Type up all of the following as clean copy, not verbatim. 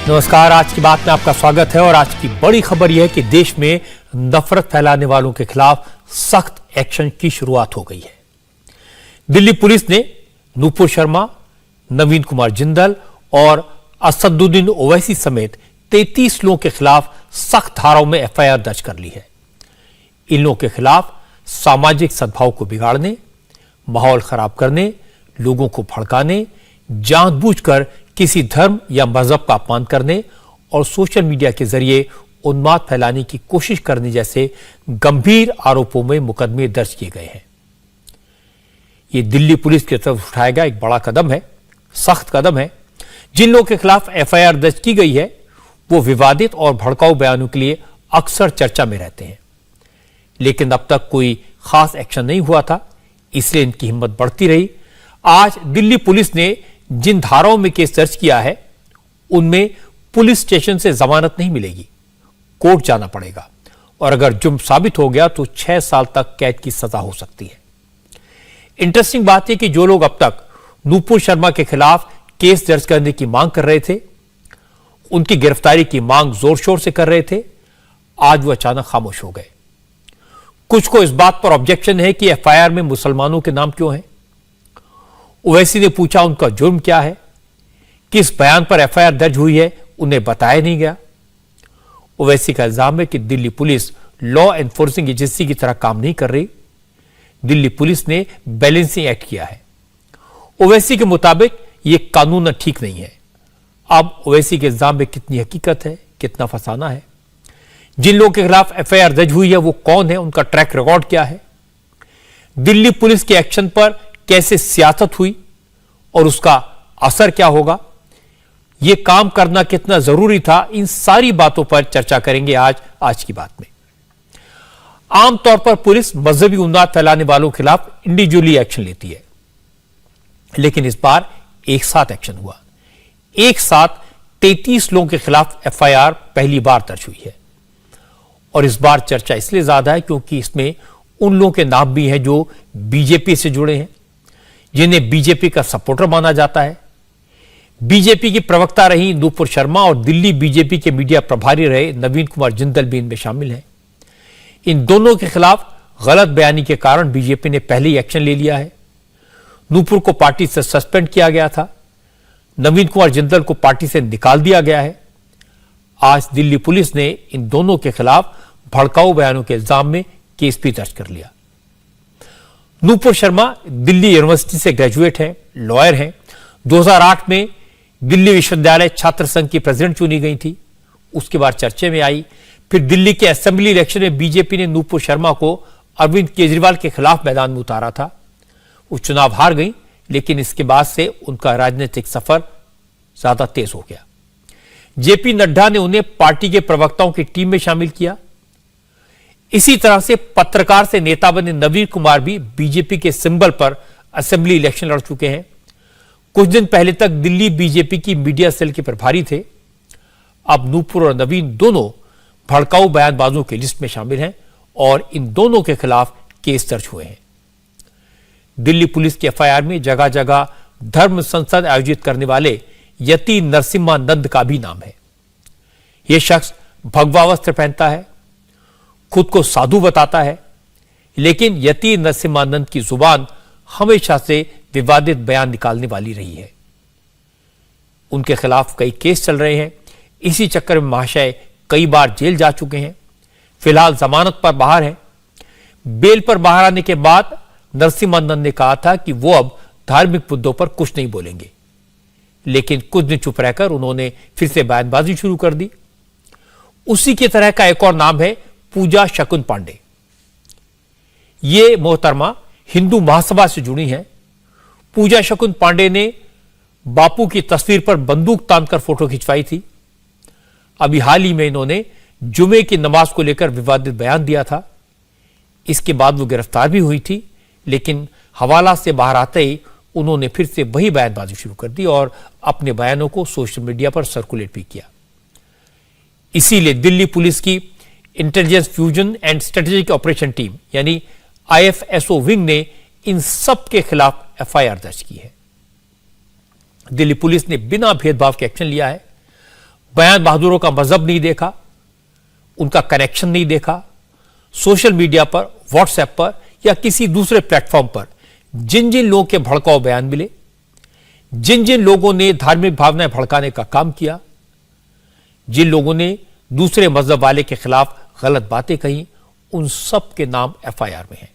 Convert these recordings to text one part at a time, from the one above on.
नमस्कार। आज की बात में आपका स्वागत है और आज की बड़ी खबर यह है कि देश में नफरत फैलाने वालों के खिलाफ सख्त एक्शन की शुरुआत हो गई है। दिल्ली पुलिस ने नूपुर शर्मा, नवीन कुमार जिंदल और असदुद्दीन ओवैसी समेत 33 लोगों के खिलाफ सख्त धाराओं में एफआईआर दर्ज कर ली है। इन लोगों के खिलाफ सामाजिक सद्भाव को बिगाड़ने, माहौल खराब करने, लोगों को भड़काने, जानबूझकर किसी धर्म या मजहब का अपमान करने और सोशल मीडिया के जरिए उन्माद फैलाने की कोशिश करने जैसे गंभीर आरोपों में मुकदमे दर्ज किए गए हैं। यह दिल्ली पुलिस की तरफ उठाया गया एक बड़ा कदम है, सख्त कदम है। जिन लोगों के खिलाफ एफआईआर दर्ज की गई है वो विवादित और भड़काऊ बयानों के लिए अक्सर चर्चा में रहते हैं, लेकिन अब तक कोई खास एक्शन नहीं हुआ था, इसलिए इनकी हिम्मत बढ़ती रही। आज दिल्ली पुलिस ने जिन धाराओं में केस दर्ज किया है उनमें पुलिस स्टेशन से जमानत नहीं मिलेगी, कोर्ट जाना पड़ेगा और अगर जुर्म साबित हो गया तो 6 साल तक कैद की सजा हो सकती है। इंटरेस्टिंग बात यह कि जो लोग अब तक नूपुर शर्मा के खिलाफ केस दर्ज करने की मांग कर रहे थे, उनकी गिरफ्तारी की मांग जोर शोर से कर रहे थे, आज वो अचानक खामोश हो गए। कुछ को इस बात पर ऑब्जेक्शन है कि एफआईआर में मुसलमानों के नाम क्यों हैं। ओवैसी ने पूछा उनका जुर्म क्या है, किस बयान पर एफआईआर दर्ज हुई है उन्हें बताया नहीं गया। ओवैसी का इल्जाम है कि Delhi police law enforcing agency की तरह काम नहीं कर रही, दिल्ली पुलिस ने बैलेंसिंग एक्ट किया है। ओवैसी के मुताबिक यह कानून ठीक नहीं है। अब ओवैसी के इल्जाम में कितनी हकीकत है, कितना फसाना है, जिन लोगों के खिलाफ एफआईआर दर्ज हुई है वो कौन है, उनका ट्रैक रिकॉर्ड क्या है, दिल्ली पुलिस के एक्शन पर कैसे सियासत हुई और उसका असर क्या होगा, यह काम करना कितना जरूरी था, इन सारी बातों पर चर्चा करेंगे आज की बात में। आमतौर पर पुलिस मजहबी उन्माद फैलाने वालों के खिलाफ इंडिविजुअली एक्शन लेती है, लेकिन इस बार एक साथ एक्शन हुआ। एक साथ 33 लोगों के खिलाफ एफआईआर पहली बार दर्ज हुई है और इस बार चर्चा इसलिए ज्यादा है क्योंकि इसमें उन लोगों के नाम भी हैं जो बीजेपी से जुड़े हैं, जिन्हें बीजेपी का सपोर्टर माना जाता है। बीजेपी की प्रवक्ता रही नूपुर शर्मा और दिल्ली बीजेपी के मीडिया प्रभारी रहे नवीन कुमार जिंदल भी इनमें शामिल हैं। इन दोनों के खिलाफ गलत बयानी के कारण बीजेपी ने पहले ही एक्शन ले लिया है। नूपुर को पार्टी से सस्पेंड किया गया था, नवीन कुमार जिंदल को पार्टी से निकाल दिया गया है। आज दिल्ली पुलिस ने इन दोनों के खिलाफ भड़काऊ बयानों के इल्जाम में केस भी दर्ज कर लिया। नूपुर शर्मा दिल्ली यूनिवर्सिटी से ग्रेजुएट हैं, लॉयर हैं। 2008 में दिल्ली विश्वविद्यालय छात्र संघ की प्रेसिडेंट चुनी गई थी, उसके बाद चर्चे में आई। फिर दिल्ली के असेंबली इलेक्शन में बीजेपी ने नूपुर शर्मा को अरविंद केजरीवाल के खिलाफ मैदान में उतारा था। वो चुनाव हार गई, लेकिन इसके बाद से उनका राजनीतिक सफर ज्यादा तेज हो गया। जेपी नड्डा ने उन्हें पार्टी के प्रवक्ताओं की टीम में शामिल किया। इसी तरह से पत्रकार से नेता बने नवीन कुमार भी बीजेपी के सिंबल पर असेंबली इलेक्शन लड़ चुके हैं। कुछ दिन पहले तक दिल्ली बीजेपी की मीडिया सेल के प्रभारी थे। अब नूपुर और नवीन दोनों भड़काऊ बयानबाजों की लिस्ट में शामिल हैं और इन दोनों के खिलाफ केस दर्ज हुए हैं। दिल्ली पुलिस की एफआईआर में जगह जगह धर्म संसद आयोजित करने वाले यति नरसिम्हानंद का भी नाम है। यह शख्स भगवा वस्त्र पहनता है, खुद को साधु बताता है, लेकिन यति नरसिम्हानंद की जुबान हमेशा से विवादित बयान निकालने वाली रही है। उनके खिलाफ कई केस चल रहे हैं। इसी चक्कर में महाशय कई बार जेल जा चुके हैं, फिलहाल जमानत पर बाहर हैं। बेल पर बाहर आने के बाद नरसिम्हानंद ने कहा था कि वो अब धार्मिक मुद्दों पर कुछ नहीं बोलेंगे, लेकिन कुछ दिन चुप रहकर उन्होंने फिर से बयानबाजी शुरू कर दी। उसी की तरह का एक और नाम है पूजा शकुन पांडे। ये मोहतरमा हिंदू महासभा से जुड़ी हैं। पूजा शकुन पांडे ने बापू की तस्वीर पर बंदूक तानकर फोटो खिंचवाई थी। अभी हाल ही में इन्होंने जुमे की नमाज को लेकर विवादित बयान दिया था। इसके बाद वो गिरफ्तार भी हुई थी, लेकिन हवाला से बाहर आते ही उन्होंने फिर से वही बयानबाजी शुरू कर दी और अपने बयानों को सोशल मीडिया पर सर्कुलेट भी किया। इसीलिए दिल्ली पुलिस की intelligence fusion and strategic operation team यानी आईएफएसओ विंग ने इन सब के खिलाफ एफआईआर दर्ज की है। दिल्ली पुलिस ने बिना भेदभाव के एक्शन लिया है। बयान बहादुरों का मजहब नहीं देखा, उनका कनेक्शन नहीं देखा। सोशल मीडिया पर, व्हाट्सएप पर या किसी दूसरे प्लेटफॉर्म पर जिन जिन लोगों के भड़काऊ बयान मिले, जिन जिन लोगों ने धार्मिक भावनाएं भड़काने का काम किया, जिन लोगों ने दूसरे मजहब वाले के खिलाफ गलत बातें कही, उन सब के नाम एफआईआर में हैं।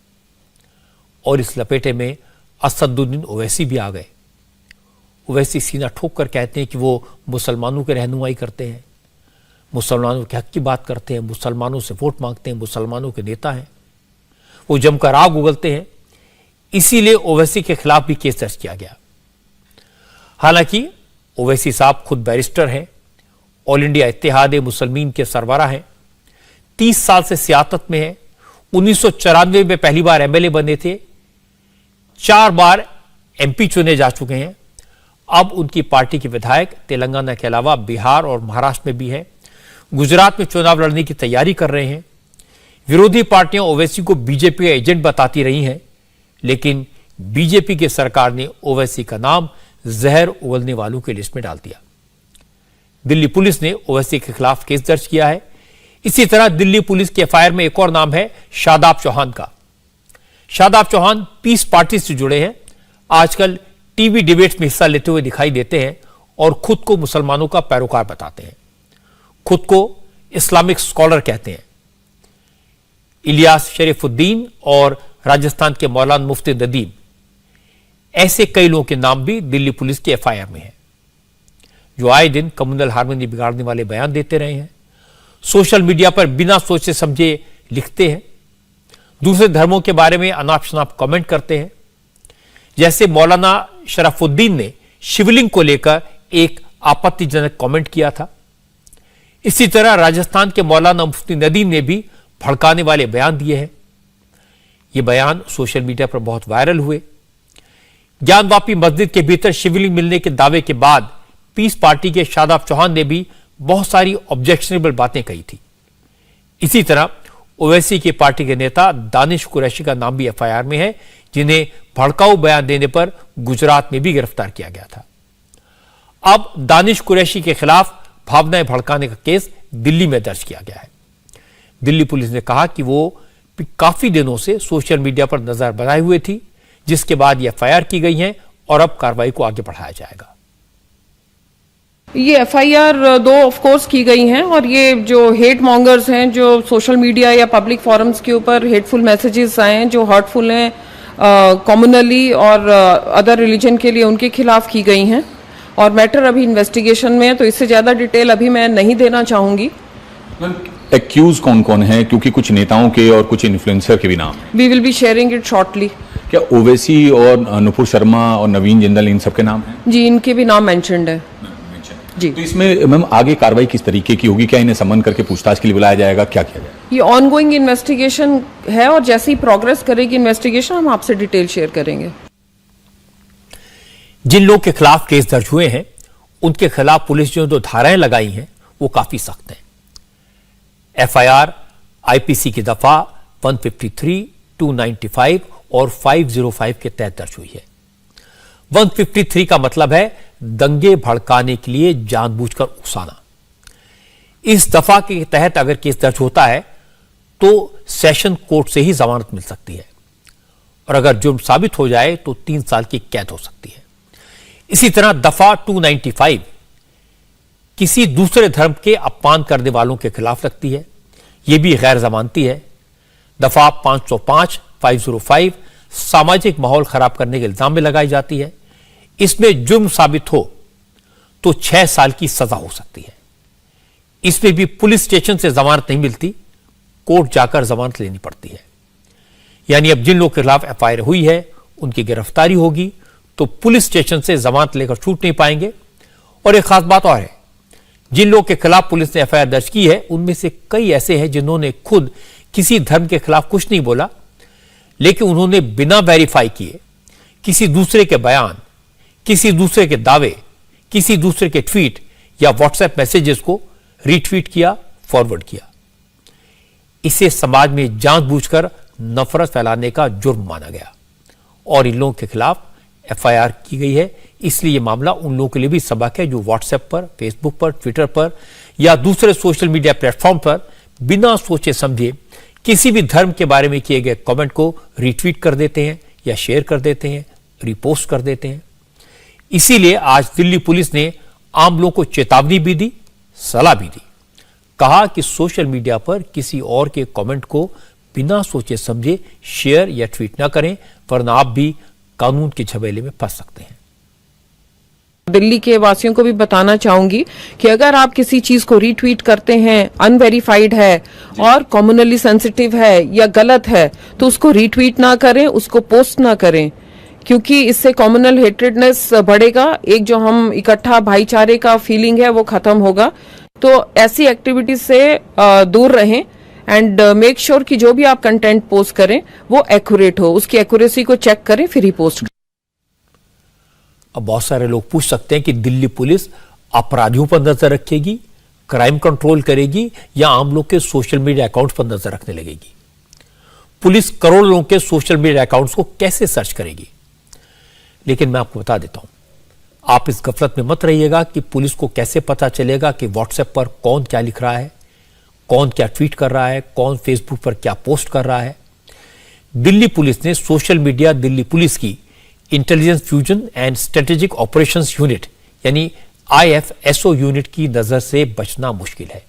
और इस लपेटे में असदुद्दीन ओवैसी भी आ गए। ओवैसी सीना ठोक कर कहते हैं कि वो मुसलमानों की रहनुमाई करते हैं, मुसलमानों के हक की बात करते हैं, मुसलमानों से वोट मांगते हैं, मुसलमानों के नेता हैं। वो जमकर आग उगलते हैं। इसीलिए ओवैसी के खिलाफ भी केस दर्ज किया गया। हालांकि ओवैसी साहब खुद बैरिस्टर हैं, ऑल इंडिया इत्तेहाद मुसलमीन के सरबराह हैं, 30 साल से सियासत में हैं। 1994 में पहली बार एमएलए बने थे, 4 बार एमपी चुने जा चुके हैं। अब उनकी पार्टी के विधायक तेलंगाना के अलावा बिहार और महाराष्ट्र में भी हैं। गुजरात में चुनाव लड़ने की तैयारी कर रहे हैं। विरोधी पार्टियां ओवैसी को बीजेपी का एजेंट बताती रही हैं, लेकिन बीजेपी की सरकार ने ओवैसी का नाम जहर उगलने वालों की लिस्ट में डाल दिया। दिल्ली पुलिस ने ओवैसी के खिलाफ केस दर्ज किया है। इसी तरह दिल्ली पुलिस के एफआईआर में एक और नाम है शादाब चौहान का। शादाब चौहान पीस पार्टी से जुड़े हैं, आजकल टीवी डिबेट्स में हिस्सा लेते हुए दिखाई देते हैं और खुद को मुसलमानों का पैरोकार बताते हैं, खुद को इस्लामिक स्कॉलर कहते हैं। इलियास शरीफुद्दीन और राजस्थान के मौलाना मुफ्ती नदीम, ऐसे कई लोगों के नाम भी दिल्ली पुलिस के एफआईआर में हैं, जो आए दिन कम्युनल हार्मनी बिगाड़ने वाले बयान देते रहे हैं, सोशल मीडिया पर बिना सोचे समझे लिखते हैं, दूसरे धर्मों के बारे में अनाप शनाप कमेंट करते हैं। जैसे मौलाना शरफुद्दीन ने शिवलिंग को लेकर एक आपत्तिजनक कमेंट किया था। इसी तरह राजस्थान के मौलाना मुफ्ती नदीम ने भी भड़काने वाले बयान दिए हैं। ये बयान सोशल मीडिया पर बहुत वायरल हुए। ज्ञानवापी मस्जिद के भीतर शिवलिंग मिलने के दावे के बाद पीस पार्टी के शादाब चौहान ने भी बहुत सारी ऑब्जेक्शनेबल बातें कही थी। इसी तरह ओवैसी की पार्टी के नेता दानिश कुरैशी का नाम भी एफआईआर में है, जिन्हें भड़काऊ बयान देने पर गुजरात में भी गिरफ्तार किया गया था। अब दानिश कुरैशी के खिलाफ भावनाएं भड़काने का केस दिल्ली में दर्ज किया गया है। दिल्ली पुलिस ने कहा कि वो काफी दिनों से सोशल मीडिया पर नजर बनाए हुए थी, जिसके बाद ये एफआईआर की गई है और अब कार्रवाई को आगे बढ़ाया जाएगा। ये एफआईआर 2 ऑफ कोर्स की गई हैं और ये जो हेट मॉन्गर्स हैं, जो सोशल मीडिया या पब्लिक फोरम्स के ऊपर हेटफुल मैसेजेस आए हैं जो हर्टफुल हैं कम्युनली और अदर रिलीजन के लिए, उनके खिलाफ की गई हैं और मैटर अभी इन्वेस्टिगेशन में है, तो इससे ज्यादा डिटेल अभी मैं नहीं देना चाहूंगी। एक्यूज कौन कौन है, क्योंकि कुछ नेताओं के और कुछ इन्फ्लुएंसर के भी नाम है। We will be sharing it shortly. क्या ओवैसी और नुपुर शर्मा और नवीन जिंदल इन सबके नाम हैं? जी, इनके भी नाम मेंशन्ड है जी। तो इसमें मैम आगे कार्रवाई किस तरीके की होगी? क्या इन्हें समन करके पूछताछ के लिए बुलाया जाएगा? क्या किया जाएगा? ये ऑनगोइंग इन्वेस्टिगेशन है और जैसे ही प्रोग्रेस करेगी इन्वेस्टिगेशन हम आपसे डिटेल शेयर करेंगे। जिन लोग के खिलाफ केस दर्ज हुए हैं, उनके खिलाफ पुलिस जो धाराएं लगाई हैं वो काफी सख्त हैं। एफआईआर आईपीसी की दफा 153, 295 और 505 के तहत दर्ज हुई है। 153 का मतलब है दंगे भड़काने के लिए जानबूझकर उकसाना। इस दफा के तहत अगर केस दर्ज होता है तो सेशन कोर्ट से ही जमानत मिल सकती है और अगर जुर्म साबित हो जाए तो 3 साल की कैद हो सकती है। इसी तरह दफा 295 किसी दूसरे धर्म के अपमान करने वालों के खिलाफ लगती है, यह भी गैर जमानती है। दफा 505, 505 सामाजिक माहौल खराब करने के इल्जाम में लगाई जाती है। इसमें जुर्म साबित हो तो 6 साल की सजा हो सकती है। इसमें भी पुलिस स्टेशन से जमानत नहीं मिलती, कोर्ट जाकर जमानत लेनी पड़ती है। यानी अब जिन लोगों के खिलाफ एफआईआर हुई है उनकी गिरफ्तारी होगी तो पुलिस स्टेशन से जमानत लेकर छूट नहीं पाएंगे। और एक खास बात और है, जिन लोगों के खिलाफ पुलिस ने एफआईआर दर्ज की है उनमें से कई ऐसे हैं जिन्होंने खुद किसी धर्म के खिलाफ कुछ नहीं बोला, लेकिन उन्होंने बिना वेरीफाई किए किसी दूसरे के बयान, किसी दूसरे के दावे, किसी दूसरे के ट्वीट या व्हाट्सएप मैसेजेस को रीट्वीट किया, फॉरवर्ड किया। इसे समाज में जानबूझकर नफरत फैलाने का जुर्म माना गया और इन लोगों के खिलाफ एफआईआर की गई है, इसलिए यह मामला उन लोगों के लिए भी सबक है जो व्हाट्सएप पर, फेसबुक पर, ट्विटर पर या दूसरे सोशल मीडिया प्लेटफॉर्म पर बिना सोचे समझे किसी भी धर्म के बारे में किए गए कमेंट को रीट्वीट कर देते हैं या शेयर कर देते हैं, रिपोस्ट कर देते हैं। इसीलिए आज दिल्ली पुलिस ने आम लोगों को चेतावनी भी दी, सलाह भी दी। कहा कि सोशल मीडिया पर किसी और के कमेंट को बिना सोचे समझे शेयर या ट्वीट ना करें, वरना आप भी कानून के झमेले में फंस सकते हैं। दिल्ली के वासियों को भी बताना चाहूंगी कि अगर आप किसी चीज को रीट्वीट करते हैं, अनवेरिफाइड है और कम्युनली सेंसिटिव है या गलत है, तो उसको रीट्वीट ना करें, उसको पोस्ट ना करें, क्योंकि इससे कम्युनल हेट्रेडनेस बढ़ेगा। एक जो हम इकट्ठा भाईचारे का फीलिंग है वो खत्म होगा। तो ऐसी एक्टिविटीज से दूर रहें एंड मेक श्योर कि जो भी आप कंटेंट पोस्ट करें वो एक्यूरेट हो, उसकी एक्यूरेसी को चेक करें फिर ही पोस्ट करें। अब बहुत सारे लोग पूछ सकते हैं कि दिल्ली पुलिस अपराधियों पर नजर रखेगी, क्राइम कंट्रोल करेगी या आम लोग के सोशल मीडिया अकाउंट्स पर नजर रखने लगेगी। पुलिस करोड़ों लोगों के सोशल मीडिया अकाउंट्स को कैसे सर्च करेगी? लेकिन मैं आपको बता देता हूं, आप इस गफलत में मत रहिएगा कि पुलिस को कैसे पता चलेगा कि व्हाट्सएप पर कौन क्या लिख रहा है, कौन क्या ट्वीट कर रहा है, कौन फेसबुक पर क्या पोस्ट कर रहा है। दिल्ली पुलिस ने सोशल मीडिया दिल्ली पुलिस की intelligence fusion and strategic operations unit यानी IFSO यूनिट की नजर से बचना मुश्किल है।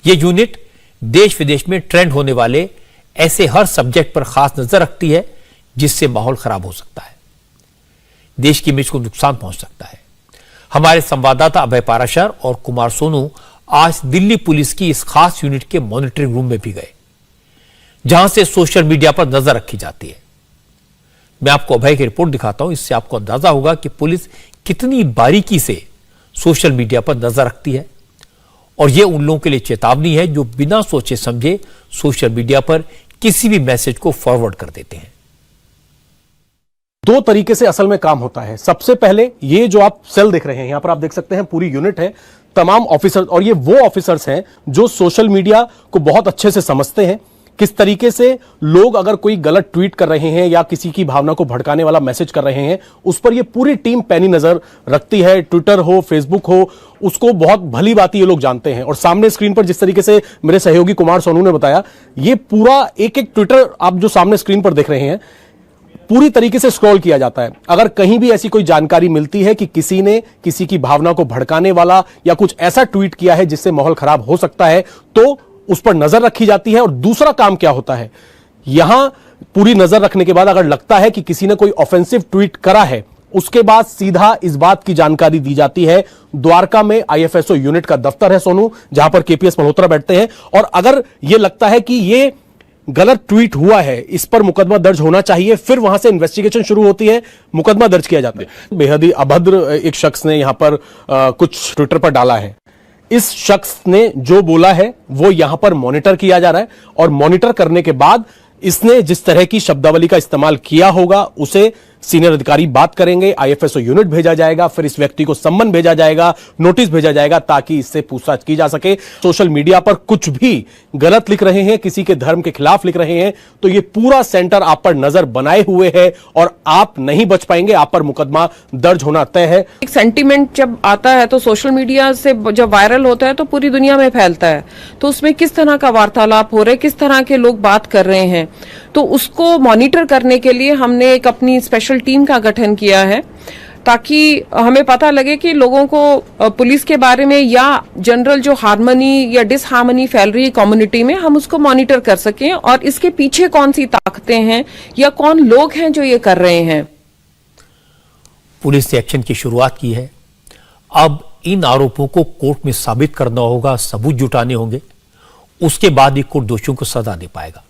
यह यूनिट देश विदेश में ट्रेंड होने वाले ऐसे हर सब्जेक्ट पर खास नजर रखती है जिससे माहौल खराब हो सकता है, देश की इमेज को नुकसान पहुंच सकता है। हमारे संवाददाता अभय पाराशर और कुमार सोनू आज दिल्ली पुलिस की इस खास यूनिट के मॉनिटरिंग रूम में भी गए, जहां से सोशल मीडिया पर नजर रखी जाती है। मैं आपको अभय की रिपोर्ट दिखाता हूं, इससे आपको अंदाजा होगा कि पुलिस कितनी बारीकी से सोशल मीडिया पर नजर रखती है। और यह उन लोगों के लिए चेतावनी है जो बिना सोचे समझे सोशल मीडिया पर किसी भी मैसेज को फॉरवर्ड कर देते हैं। दो तरीके से असल में काम होता है। सबसे पहले ये जो आप सेल देख रहे हैं, यहां पर आप देख सकते हैं पूरी यूनिट है, तमाम ऑफिसर, और ये वो ऑफिसर्स हैं जो सोशल मीडिया को बहुत अच्छे से समझते हैं। किस तरीके से लोग अगर कोई गलत ट्वीट कर रहे हैं या किसी की भावना को भड़काने वाला मैसेज कर रहे हैं, उस पर ये पूरी टीम पैनी नजर रखती है। ट्विटर हो, फेसबुक हो, उसको बहुत भली बात ये लोग जानते हैं। और सामने स्क्रीन पर जिस तरीके से मेरे सहयोगी कुमार सोनू ने बताया, ये पूरा एक एक ट्विटर आप जो सामने स्क्रीन पर देख रहे हैं पूरी तरीके से स्क्रॉल किया जाता है। अगर कहीं भी ऐसी कोई जानकारी मिलती है कि किसी ने किसी की भावना को भड़काने वाला या कुछ ऐसा ट्वीट किया है जिससे माहौल खराब हो सकता है, तो उस पर नजर रखी जाती है। और दूसरा काम क्या होता है, यहां पूरी नजर रखने के बाद अगर लगता है कि किसी ने कोई ऑफेंसिव ट्वीट करा है, उसके बाद सीधा इस बात की जानकारी दी जाती है। द्वारका में IFSO यूनिट का दफ्तर है सोनू, जहां पर KPS मल्होत्रा बैठते हैं। और अगर यह लगता है कि यह गलत ट्वीट हुआ है, इस पर मुकदमा दर्ज होना चाहिए, फिर वहां से इन्वेस्टिगेशन शुरू होती है, मुकदमा दर्ज किया जाता है। बेहद ही अभद्र एक शख्स ने यहां पर कुछ ट्विटर पर डाला है। इस शख्स ने जो बोला है वो यहां पर मॉनिटर किया जा रहा है, और मॉनिटर करने के बाद इसने जिस तरह की शब्दावली का इस्तेमाल किया होगा उसे सीनियर अधिकारी बात करेंगे, IFSO यूनिट भेजा जाएगा, फिर इस व्यक्ति को सम्मन भेजा जाएगा, नोटिस भेजा जाएगा, ताकि इससे पूछताछ की जा सके। सोशल मीडिया पर कुछ भी गलत लिख रहे हैं, किसी के धर्म के खिलाफ लिख रहे हैं, तो ये पूरा सेंटर आप पर नजर बनाए हुए है और आप नहीं बच पाएंगे, आप पर मुकदमा दर्ज होना तय है। एक सेंटीमेंट जब आता है तो सोशल मीडिया से जब वायरल होता है तो पूरी दुनिया में फैलता है, तो उसमें किस तरह का वार्तालाप हो रहा है, किस तरह के लोग बात कर रहे हैं, तो उसको मॉनिटर करने के लिए हमने एक अपनी स्पेशल टीम का गठन किया है, ताकि हमें पता लगे कि लोगों को पुलिस के बारे में या जनरल जो हार्मनी या डिसहार्मनी फैल रही है कम्युनिटी में, हम उसको मॉनिटर कर सकें और इसके पीछे कौन सी ताकतें हैं या कौन लोग हैं जो ये कर रहे हैं। पुलिस ने एक्शन की शुरुआत की है। अब इन आरोपों को कोर्ट में साबित करना होगा, सबूत जुटाने होंगे, उसके बाद ही कोर्ट दोषियों को सजा दे पाएगा।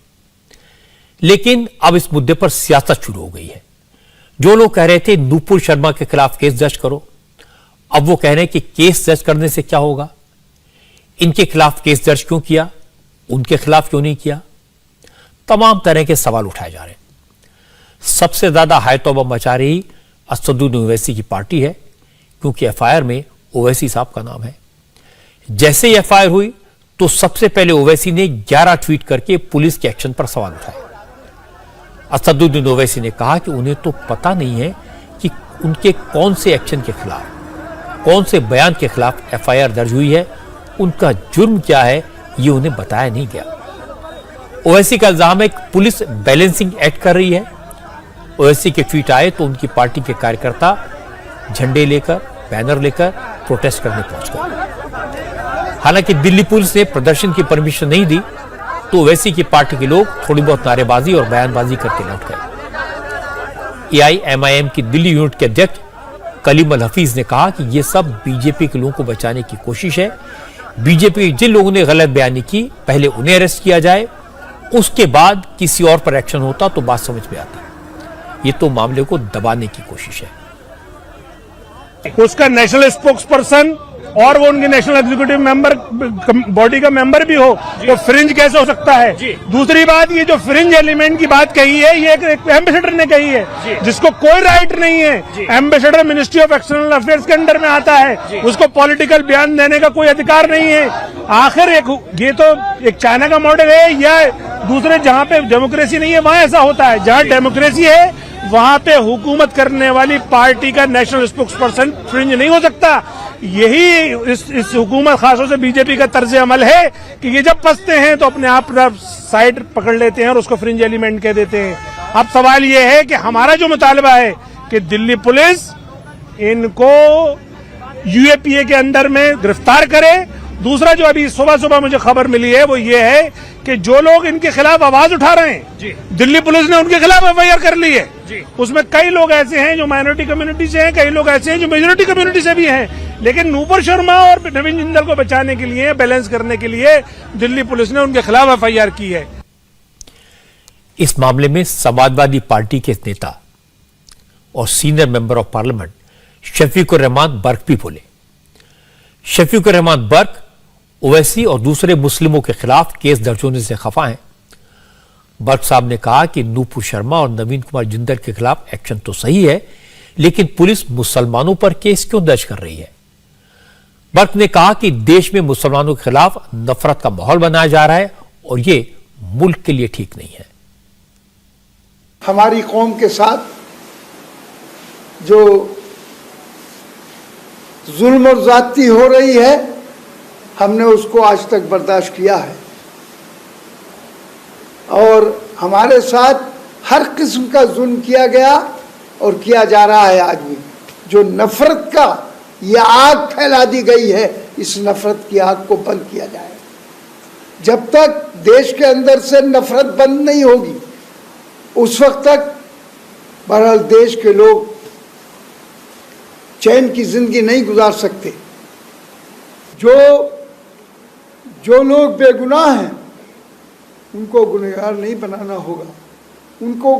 लेकिन अब इस मुद्दे पर सियासत शुरू हो गई है। जो लोग कह रहे थे नूपुर शर्मा के खिलाफ केस दर्ज करो, अब वो कह रहे हैं कि केस दर्ज करने से क्या होगा, इनके खिलाफ केस दर्ज क्यों किया, उनके खिलाफ क्यों नहीं किया। तमाम तरह के सवाल उठाए जा रहे हैं। सबसे ज्यादा हाय तौबा मचा रही असदुद्दीन ओवैसी की पार्टी है, क्योंकि FIR में ओवैसी साहब का नाम है। जैसे ही FIR हुई तो सबसे पहले ओवैसी ने 11 ट्वीट करके पुलिस के एक्शन पर सवाल उठाए। असदुद्दीन ओवैसी ने कहा कि उन्हें तो पता नहीं है उनके कौन से एक्शन के खिलाफ, कौन से बयान के खिलाफ एफआईआर दर्ज हुई है, उनका जुर्म क्या है, ये उन्हें बताया नहीं गया। ओवैसी का इल्जाम है कि पुलिस बैलेंसिंग एक्ट कर रही है। ओवैसी के ट्वीट आए तो उनकी पार्टी के कार्यकर्ता झंडे लेकर, बैनर लेकर प्रोटेस्ट करने पहुंच गए। हालांकि दिल्ली पुलिस ने प्रदर्शन की परमिशन नहीं दी तो ओवैसी की पार्टी के लोग थोड़ी बहुत नारेबाजी और बयानबाजी करके लौट गए। एआईएमआईएम की दिल्ली यूनिट के अध्यक्ष कलीम अल हफीज ने कहा कि यह सब बीजेपी के लोगों को बचाने की कोशिश है। बीजेपी जिन लोगों ने गलत बयानी की, पहले उन्हें अरेस्ट किया जाए, उसके बाद किसी और पर एक्शन होता तो बात समझ में आती। ये तो मामले को दबाने की कोशिश है। उसका नेशनल स्पोक्स पर्सन और वो उनके नेशनल एग्जीक्यूटिव मेंबर, बॉडी का मेंबर भी हो, तो फ्रिंज कैसे हो सकता है? दूसरी बात, ये जो फ्रिंज एलिमेंट की बात कही है, ये एक एम्बेसडर ने कही है, जिसको कोई राइट नहीं है। Ambassador ministry of external affairs के अंडर में आता है, उसको पॉलिटिकल बयान देने का कोई अधिकार नहीं है। आखिर ये तो एक चाइना का मॉडल है या दूसरे जहां पे डेमोक्रेसी नहीं है वहां ऐसा होता है। जहां डेमोक्रेसी है वहां पे हुकूमत करने वाली पार्टी का नेशनल स्पोक्स पर्सन फ्रिंज नहीं हो सकता। यही इस हुकूमत, खासतौर से बीजेपी का तर्ज अमल है कि ये जब फंसते हैं तो अपने आप साइड पकड़ लेते हैं और उसको फ्रिंज एलिमेंट कह देते हैं। अब सवाल ये है कि हमारा जो मुतालबा है कि दिल्ली पुलिस इनको यूएपीए के अंदर में गिरफ्तार करे। दूसरा जो अभी सुबह सुबह मुझे खबर मिली है वो ये है कि जो लोग इनके खिलाफ आवाज उठा रहे हैं, दिल्ली पुलिस ने उनके खिलाफ एफआईआर कर ली है। उसमें कई लोग ऐसे हैं जो माइनॉरिटी कम्युनिटी से हैं, कई लोग ऐसे हैं जो मेजोरिटी कम्युनिटी से भी हैं। लेकिन नूपुर शर्मा और नवीन जिंदल को बचाने के लिए, बैलेंस करने के लिए दिल्ली पुलिस ने उनके खिलाफ एफआईआर की है। इस मामले में समाजवादी पार्टी के नेता और senior member of parliament Shafiqur Rahman Barq भी बोले। शफीकुर रहमान बर्क ओवैसी और दूसरे मुस्लिमों के खिलाफ केस दर्ज होने से खफा हैं। बर्क साहब ने कहा कि नूपुर शर्मा और नवीन कुमार जिंदल के खिलाफ एक्शन तो सही है, लेकिन पुलिस मुसलमानों पर केस क्यों दर्ज कर रही है? बर्क ने कहा कि देश में मुसलमानों के खिलाफ नफरत का माहौल बनाया जा रहा है और ये मुल्क के लिए ठीक नहीं है। हमारी कौम के साथ जो जुल्म और ज्यादती हो रही है, हमने उसको आज तक बर्दाश्त किया है और हमारे साथ हर किस्म का जुल्म किया गया और किया जा रहा है। आज भी जो नफरत का यह आग फैला दी गई है, इस नफरत की आग को बंद किया जाए। जब तक देश के अंदर से नफरत बंद नहीं होगी, उस वक्त तक बहरहाल देश के लोग चैन की जिंदगी नहीं गुजार सकते। जो लोग बेगुनाह हैं उनको गुनहगार नहीं बनाना होगा, उनको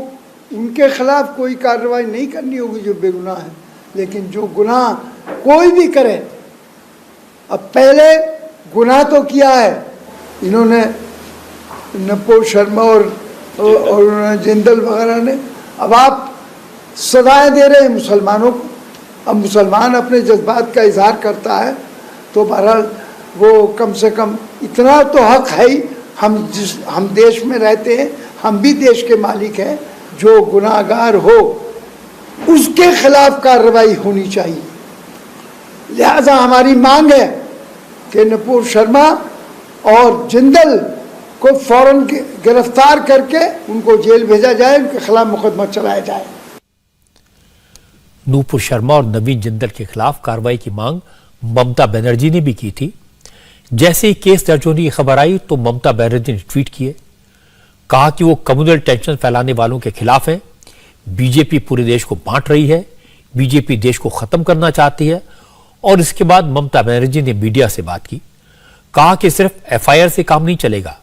उनके खिलाफ कोई कार्रवाई नहीं करनी होगी जो बेगुनाह है। लेकिन जो गुनाह कोई भी करे, अब पहले गुनाह तो किया है इन्होंने, नूपुर शर्मा और जिंदल वगैरह ने, अब आप सजाएं दे रहे हैं मुसलमानों को। अब मुसलमान अपने जज्बात का इजहार करता है तो बहरहाल वो कम से कम इतना तो हक है ही, हम देश में रहते हैं, हम भी देश के मालिक हैं। जो गुनाहगार हो उसके खिलाफ कार्रवाई होनी चाहिए। लिहाजा हमारी मांग है कि नूपुर शर्मा और जिंदल को फौरन गिरफ्तार करके उनको जेल भेजा जाए, उनके खिलाफ मुकदमा चलाया जाए। नूपुर शर्मा और नवीन जिंदल के खिलाफ कार्रवाई की मांग ममता बनर्जी ने भी की थी। जैसे ही केस दर्ज होने की खबर आई तो ममता बनर्जी ने ट्वीट किए, कहा कि वो कम्युनल टेंशन फैलाने वालों के खिलाफ है। बीजेपी पूरे देश को बांट रही है, बीजेपी देश को खत्म करना चाहती है। और इसके बाद ममता बनर्जी ने मीडिया से बात की, कहा कि सिर्फ एफआईआर से काम नहीं चलेगा,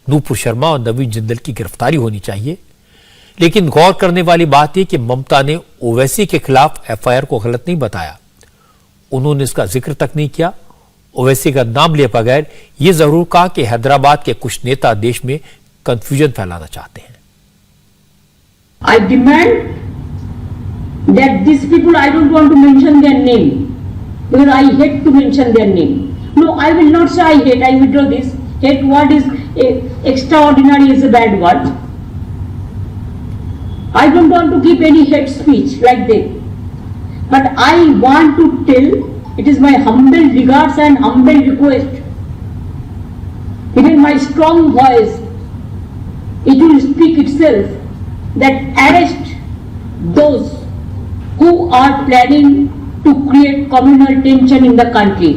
नूपुर शर्मा और नवीन जिंदल की गिरफ्तारी होनी चाहिए। लेकिन गौर करने वाली बात यह कि ममता ने ओवैसी के खिलाफ एफआईआर को गलत नहीं बताया, उन्होंने इसका जिक्र तक नहीं किया। ओवैसी का नाम लिए बगैर यह जरूर कहा कि हैदराबाद के कुछ नेता देश में कंफ्यूजन फैलाना चाहते हैं। I demand that these people, I don't want to mention their name because I hate to mention their name. No, I will not say I hate. I withdraw this. Hate word is extraordinary, is a bad word. I don't want to give any hate speech like that. But I want to tell, it is my humble regards and humble request. It is my strong voice. It will speak itself that arrest those who are planning to create communal tension in the country.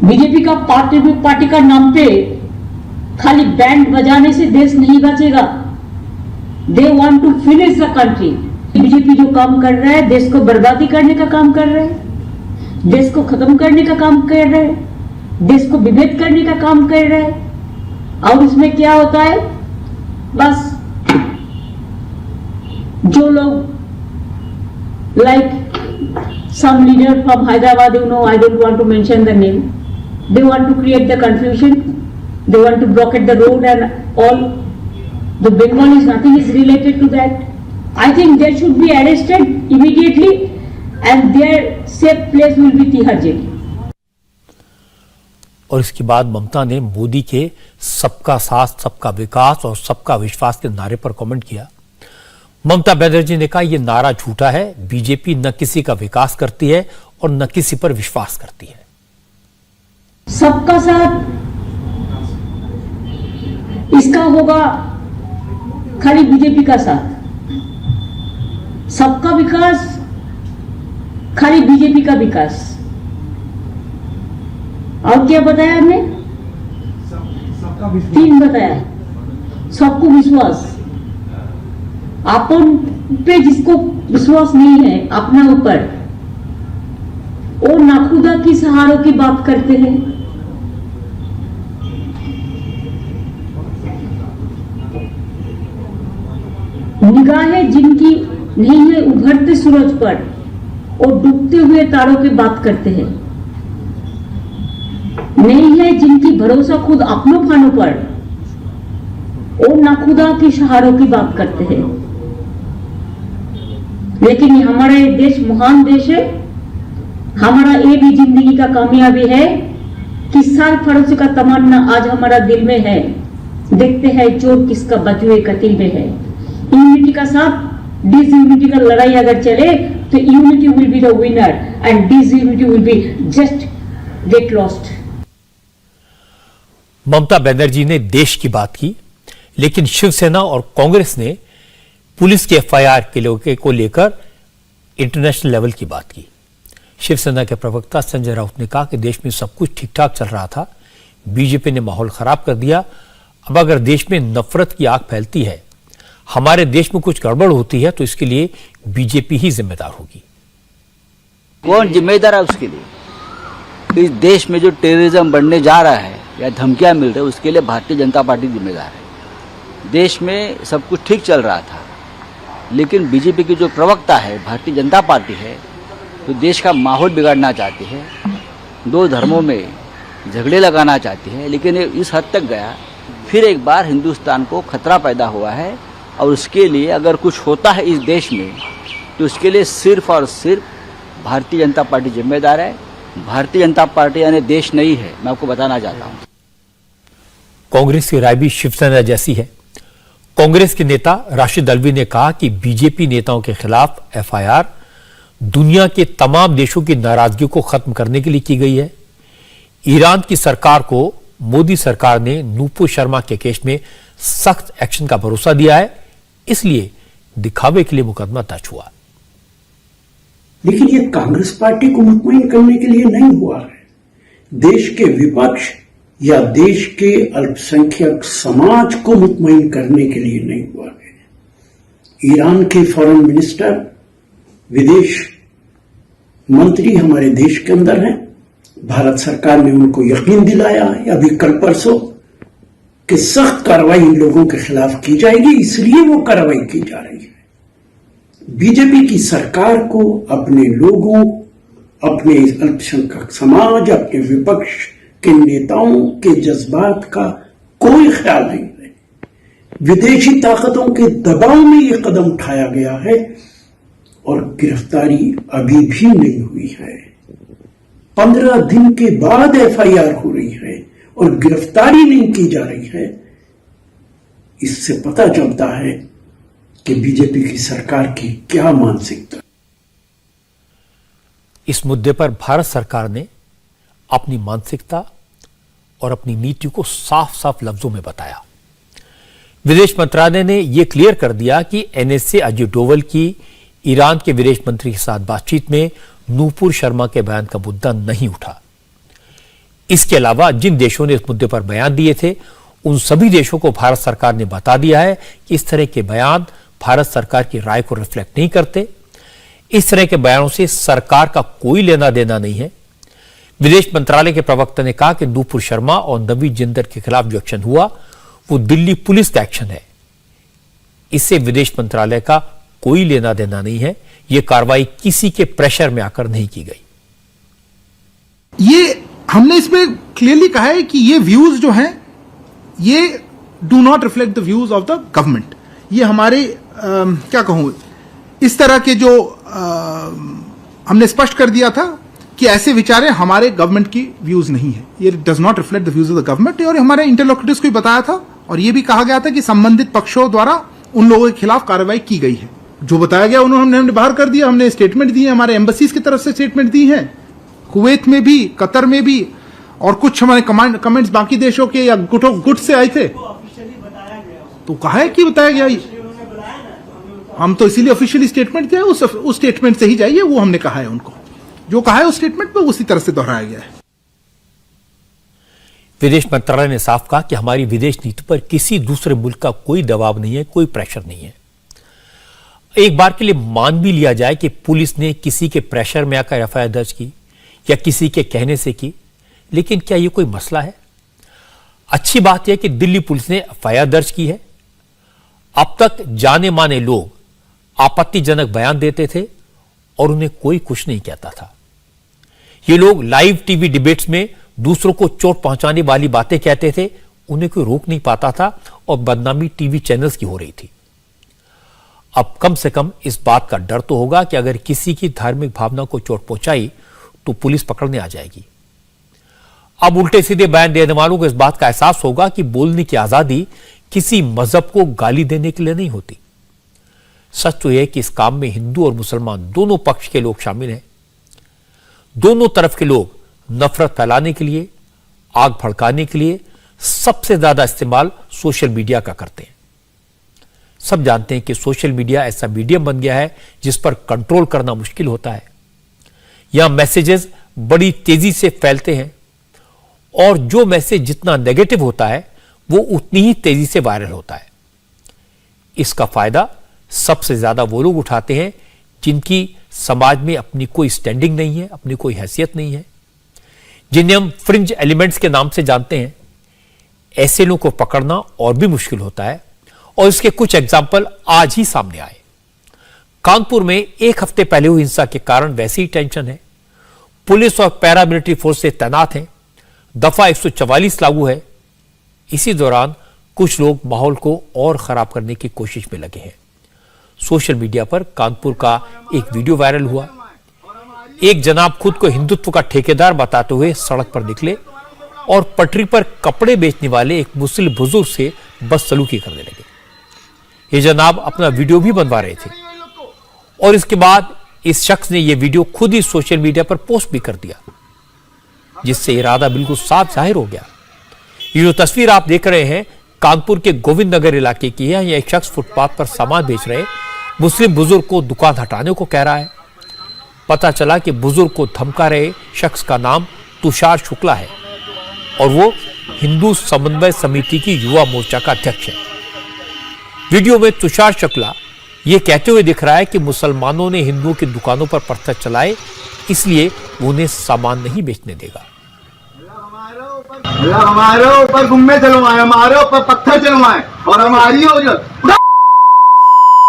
BJP का party का नाम पे खाली band बजाने से देश नहीं बचेगा. They want to finish the country. BJP जो काम कर रहा है, देश को बर्बादी करने का काम कर रहा है, देश को खत्म करने का काम कर रहा है, देश को विभेद करने का काम कर रहा है. और इसमें क्या होता है, बस जो लोग like some leader from Hyderabad, you know, I don't want to mention the name, they want to create the confusion, they want to block at the road and all. The Bengalis, nothing is related to that. I think they should be arrested immediately and their safe place will be Tihar jail. और इसके बाद ममता ने मोदी के सबका साथ, सबका विकास और सबका विश्वास के नारे पर कमेंट किया. ममता बनर्जी ने कहा यह नारा झूठा है. बीजेपी न किसी का विकास करती है और न किसी पर विश्वास करती है. सबका साथ इसका होगा खाली बीजेपी का साथ, सबका विकास खाली बीजेपी का विकास. और क्या बताया हमने? 3 बताया. सबको विश्वास, अपन पे जिसको विश्वास नहीं है अपना ऊपर, वो नाखुदा की सहारों की बात करते हैं. निगाहें जिनकी नहीं है उभरते सूरज पर और डूबते हुए तारों की बात करते हैं. नहीं है जिनकी भरोसा खुद अपनों फानों पर और नाखुदा की सहारों की बात करते हैं. लेकिन ये हमारा ये देश महान देश है. हमारा ये भी जिंदगी का कामयाबी है कि सरफरोशी का तमन्ना आज हमारा दिल में है. देखते हैं चोर किसका बजुए कतिल में है. यूनिटी का साथ डिसयूनिटी का लड़ाई अगर चले तो unity will be the winner and disunity will be just get lost. Mamata Banerjee ने देश की बात की, लेकिन शिवसेना और कांग्रेस ने पुलिस के एफआईआर को लेकर इंटरनेशनल लेवल की बात की. शिवसेना के प्रवक्ता संजय राउत ने कहा कि देश में सब कुछ ठीक ठाक चल रहा था, बीजेपी ने माहौल खराब कर दिया. अब अगर देश में नफरत की आग फैलती है, हमारे देश में कुछ गड़बड़ होती है, तो इसके लिए बीजेपी ही जिम्मेदार होगी. कौन जिम्मेदार है उसके लिए? इस देश में जो टेररिज्म बढ़ने जा रहा है या धमकियां मिल रही है, उसके लिए भारतीय जनता पार्टी जिम्मेदार है. देश में सब कुछ ठीक चल रहा था, लेकिन बीजेपी की जो प्रवक्ता है, भारतीय जनता पार्टी है, तो देश का माहौल बिगाड़ना चाहती है, 2 धर्मों में झगड़े लगाना चाहती है. लेकिन इस हद तक गया, फिर एक बार हिंदुस्तान को खतरा पैदा हुआ है. और उसके लिए अगर कुछ होता है इस देश में, तो उसके लिए सिर्फ और सिर्फ भारतीय जनता पार्टी जिम्मेदार है. भारतीय जनता पार्टी यानी देश नहीं है, मैं आपको बताना चाहता हूं. कांग्रेस की राय भी शिवसेना जैसी है. कांग्रेस के नेता राशिद अल्वी ने कहा कि बीजेपी नेताओं के खिलाफ एफआईआर दुनिया के तमाम देशों की नाराजगी को खत्म करने के लिए की गई है. ईरान की सरकार को मोदी सरकार ने नूपुर शर्मा के केस में सख्त एक्शन का भरोसा दिया है, इसलिए दिखावे के लिए मुकदमा दर्ज हुआ. लेकिन ये कांग्रेस पार्टी को मुतमईन करने के लिए नहीं हुआ है, देश के विपक्ष या देश के अल्पसंख्यक समाज को मुतमईन करने के लिए नहीं हुआ है. ईरान के फॉरेन मिनिस्टर, विदेश मंत्री हमारे देश के अंदर हैं. भारत सरकार ने उनको यकीन दिलाया है अभी कल परसों कि सख्त कार्रवाई इन लोगों के खिलाफ की जाएगी, इसलिए वो कार्रवाई की जा रही है. बीजेपी की सरकार को अपने लोगों, अपने अल्पसंख्यक समाज, अपने विपक्ष के नेताओं के जज्बात का कोई ख्याल नहीं है. विदेशी ताकतों के दबाव में यह कदम उठाया गया है और गिरफ्तारी अभी भी नहीं हुई है. 15 दिन के बाद एफआईआर हो रही है और गिरफ्तारी नहीं की जा रही है. इससे पता चलता है कि बीजेपी की सरकार की क्या मानसिकता। इस मुद्दे पर भारत सरकार ने अपनी मानसिकता और अपनी नीति को साफ साफ लफ्जों में बताया। विदेश मंत्रालय ने यह क्लियर कर दिया कि एनएसए अजीत डोवल की ईरान के विदेश मंत्री के साथ बातचीत में नूपुर शर्मा के बयान का मुद्दा नहीं उठा। इसके अलावा जिन देशों ने इस मुद्दे पर बयान दिए थे उन सभी देशों को भारत सरकार ने बता दिया है कि इस तरह के बयान भारत सरकार की राय को रिफ्लेक्ट नहीं करते। इस तरह के बयानों से सरकार का कोई लेना देना नहीं है। विदेश मंत्रालय के प्रवक्ता ने कहा कि नूपुर शर्मा और नवीद जिंदर के खिलाफ जो एक्शन हुआ वो दिल्ली पुलिस का एक्शन है, इससे विदेश मंत्रालय का कोई लेना देना नहीं है। यह कार्रवाई किसी के प्रेशर में आकर नहीं की गई। ये हमने इसमें क्लियरली कहा है कि ये व्यूज जो हैं ये do not reflect the views of the government. ये हमारे क्या कहूं, इस तरह के जो हमने स्पष्ट कर दिया था कि ऐसे विचारें हमारे गवर्नमेंट की व्यूज नहीं है। ये does not reflect the views of the government. और हमारे इंटरलोक्यूटर्स को भी बताया था और ये भी कहा गया था कि संबंधित पक्षों द्वारा उन लोगों के खिलाफ कार्रवाई की गई है। जो बताया गया उन्होंने हमने बाहर कर दिया। हमने स्टेटमेंट दिए, हमारे एम्बेसीज की तरफ से स्टेटमेंट दी है, कुवैत में भी, कतर में भी, और कुछ हमारे कमेंट्स बाकी देशों के या गुट से आए थे। तो कहा है कि बताया गया, हम तो इसीलिए ऑफिशियली स्टेटमेंट दिया, उस स्टेटमेंट से ही जाइए। वो हमने कहा है, उनको जो कहा है उस स्टेटमेंट पे उसी तरह से दोहराया गया है। विदेश मंत्रालय ने साफ कहा कि हमारी विदेश नीति पर किसी दूसरे मुल्क का कोई दबाव नहीं है, कोई प्रेशर नहीं है। एक बार के लिए मान भी लिया जाए कि पुलिस ने किसी के प्रेशर में आकर एफआईआर दर्ज की या किसी के कहने से की, लेकिन क्या यह कोई मसला है? अच्छी बात यह कि दिल्ली पुलिस ने एफआईआर दर्ज की है। अब तक जाने माने लोग आपत्तिजनक बयान देते थे और उन्हें कोई कुछ नहीं कहता था। ये लोग लाइव टीवी डिबेट्स में दूसरों को चोट पहुंचाने वाली बातें कहते थे, उन्हें कोई रोक नहीं पाता था और बदनामी टीवी चैनल्स की हो रही थी। अब कम से कम इस बात का डर तो होगा कि अगर किसी की धार्मिक भावना को चोट पहुंचाई तो पुलिस पकड़ने आ जाएगी। अब उल्टे सीधे बयान देने वालों को इस बात का एहसास होगा कि बोलने की आजादी किसी मजहब को गाली देने के लिए नहीं होती। सच तो यह है कि इस काम में हिंदू और मुसलमान दोनों पक्ष के लोग शामिल हैं। दोनों तरफ के लोग नफरत फैलाने के लिए, आग भड़काने के लिए सबसे ज्यादा इस्तेमाल सोशल मीडिया का करते हैं। सब जानते हैं कि सोशल मीडिया ऐसा मीडियम बन गया है जिस पर कंट्रोल करना मुश्किल होता है। यहां मैसेजेस बड़ी तेजी से फैलते हैं और जो मैसेज जितना नेगेटिव होता है वो उतनी ही तेजी से वायरल होता है। इसका फायदा सबसे ज्यादा वो लोग उठाते हैं जिनकी समाज में अपनी कोई स्टैंडिंग नहीं है, अपनी कोई हैसियत नहीं है, जिन्हें हम फ्रिंज एलिमेंट्स के नाम से जानते हैं। ऐसे लोगों को पकड़ना और भी मुश्किल होता है और इसके कुछ एग्जाम्पल आज ही सामने आए। कानपुर में एक हफ्ते पहले हुई हिंसा के कारण वैसी ही टेंशन है। पुलिस और पैरामिलिट्री फोर्स से तैनात हैं, दफा 144 लागू है। इसी दौरान कुछ लोग माहौल को और खराब करने की कोशिश में लगे हैं। सोशल मीडिया पर कानपुर का एक वीडियो वायरल हुआ। एक जनाब खुद को हिंदुत्व का ठेकेदार बताते हुए सड़क पर निकले और पटरी पर कपड़े बेचने वाले एक मुस्लिम बुजुर्ग से बदसलूकी करने लगे। ये जनाब अपना वीडियो भी बनवा रहे थे और इसके बाद इस शख्स ने यह वीडियो खुद ही सोशल मीडिया पर पोस्ट भी कर दिया, जिससे इरादा बिल्कुल साफ जाहिर हो गया। ये जो तस्वीर आप देख रहे हैं कानपुर के गोविंद नगर इलाके की है। यह एक शख्स फुटपाथ पर सामान बेच रहे मुस्लिम बुजुर्ग को दुकान हटाने को कह रहा है। पता चला कि बुजुर्ग को धमका रहे शख्स का नाम तुषार शुक्ला है और वो हिंदू समन्वय समिति की युवा मोर्चा का अध्यक्ष है। वीडियो में तुषार शुक्ला ये कहते हुए दिख रहा है कि मुसलमानों ने हिंदुओं की दुकानों पर पत्थर चलाए, इसलिए वो उन्हें सामान नहीं बेचने देगा। हमारे ऊपर गुम्मे चलवाए, हमारे ऊपर पत्थर चलवाए और हमारी हो जो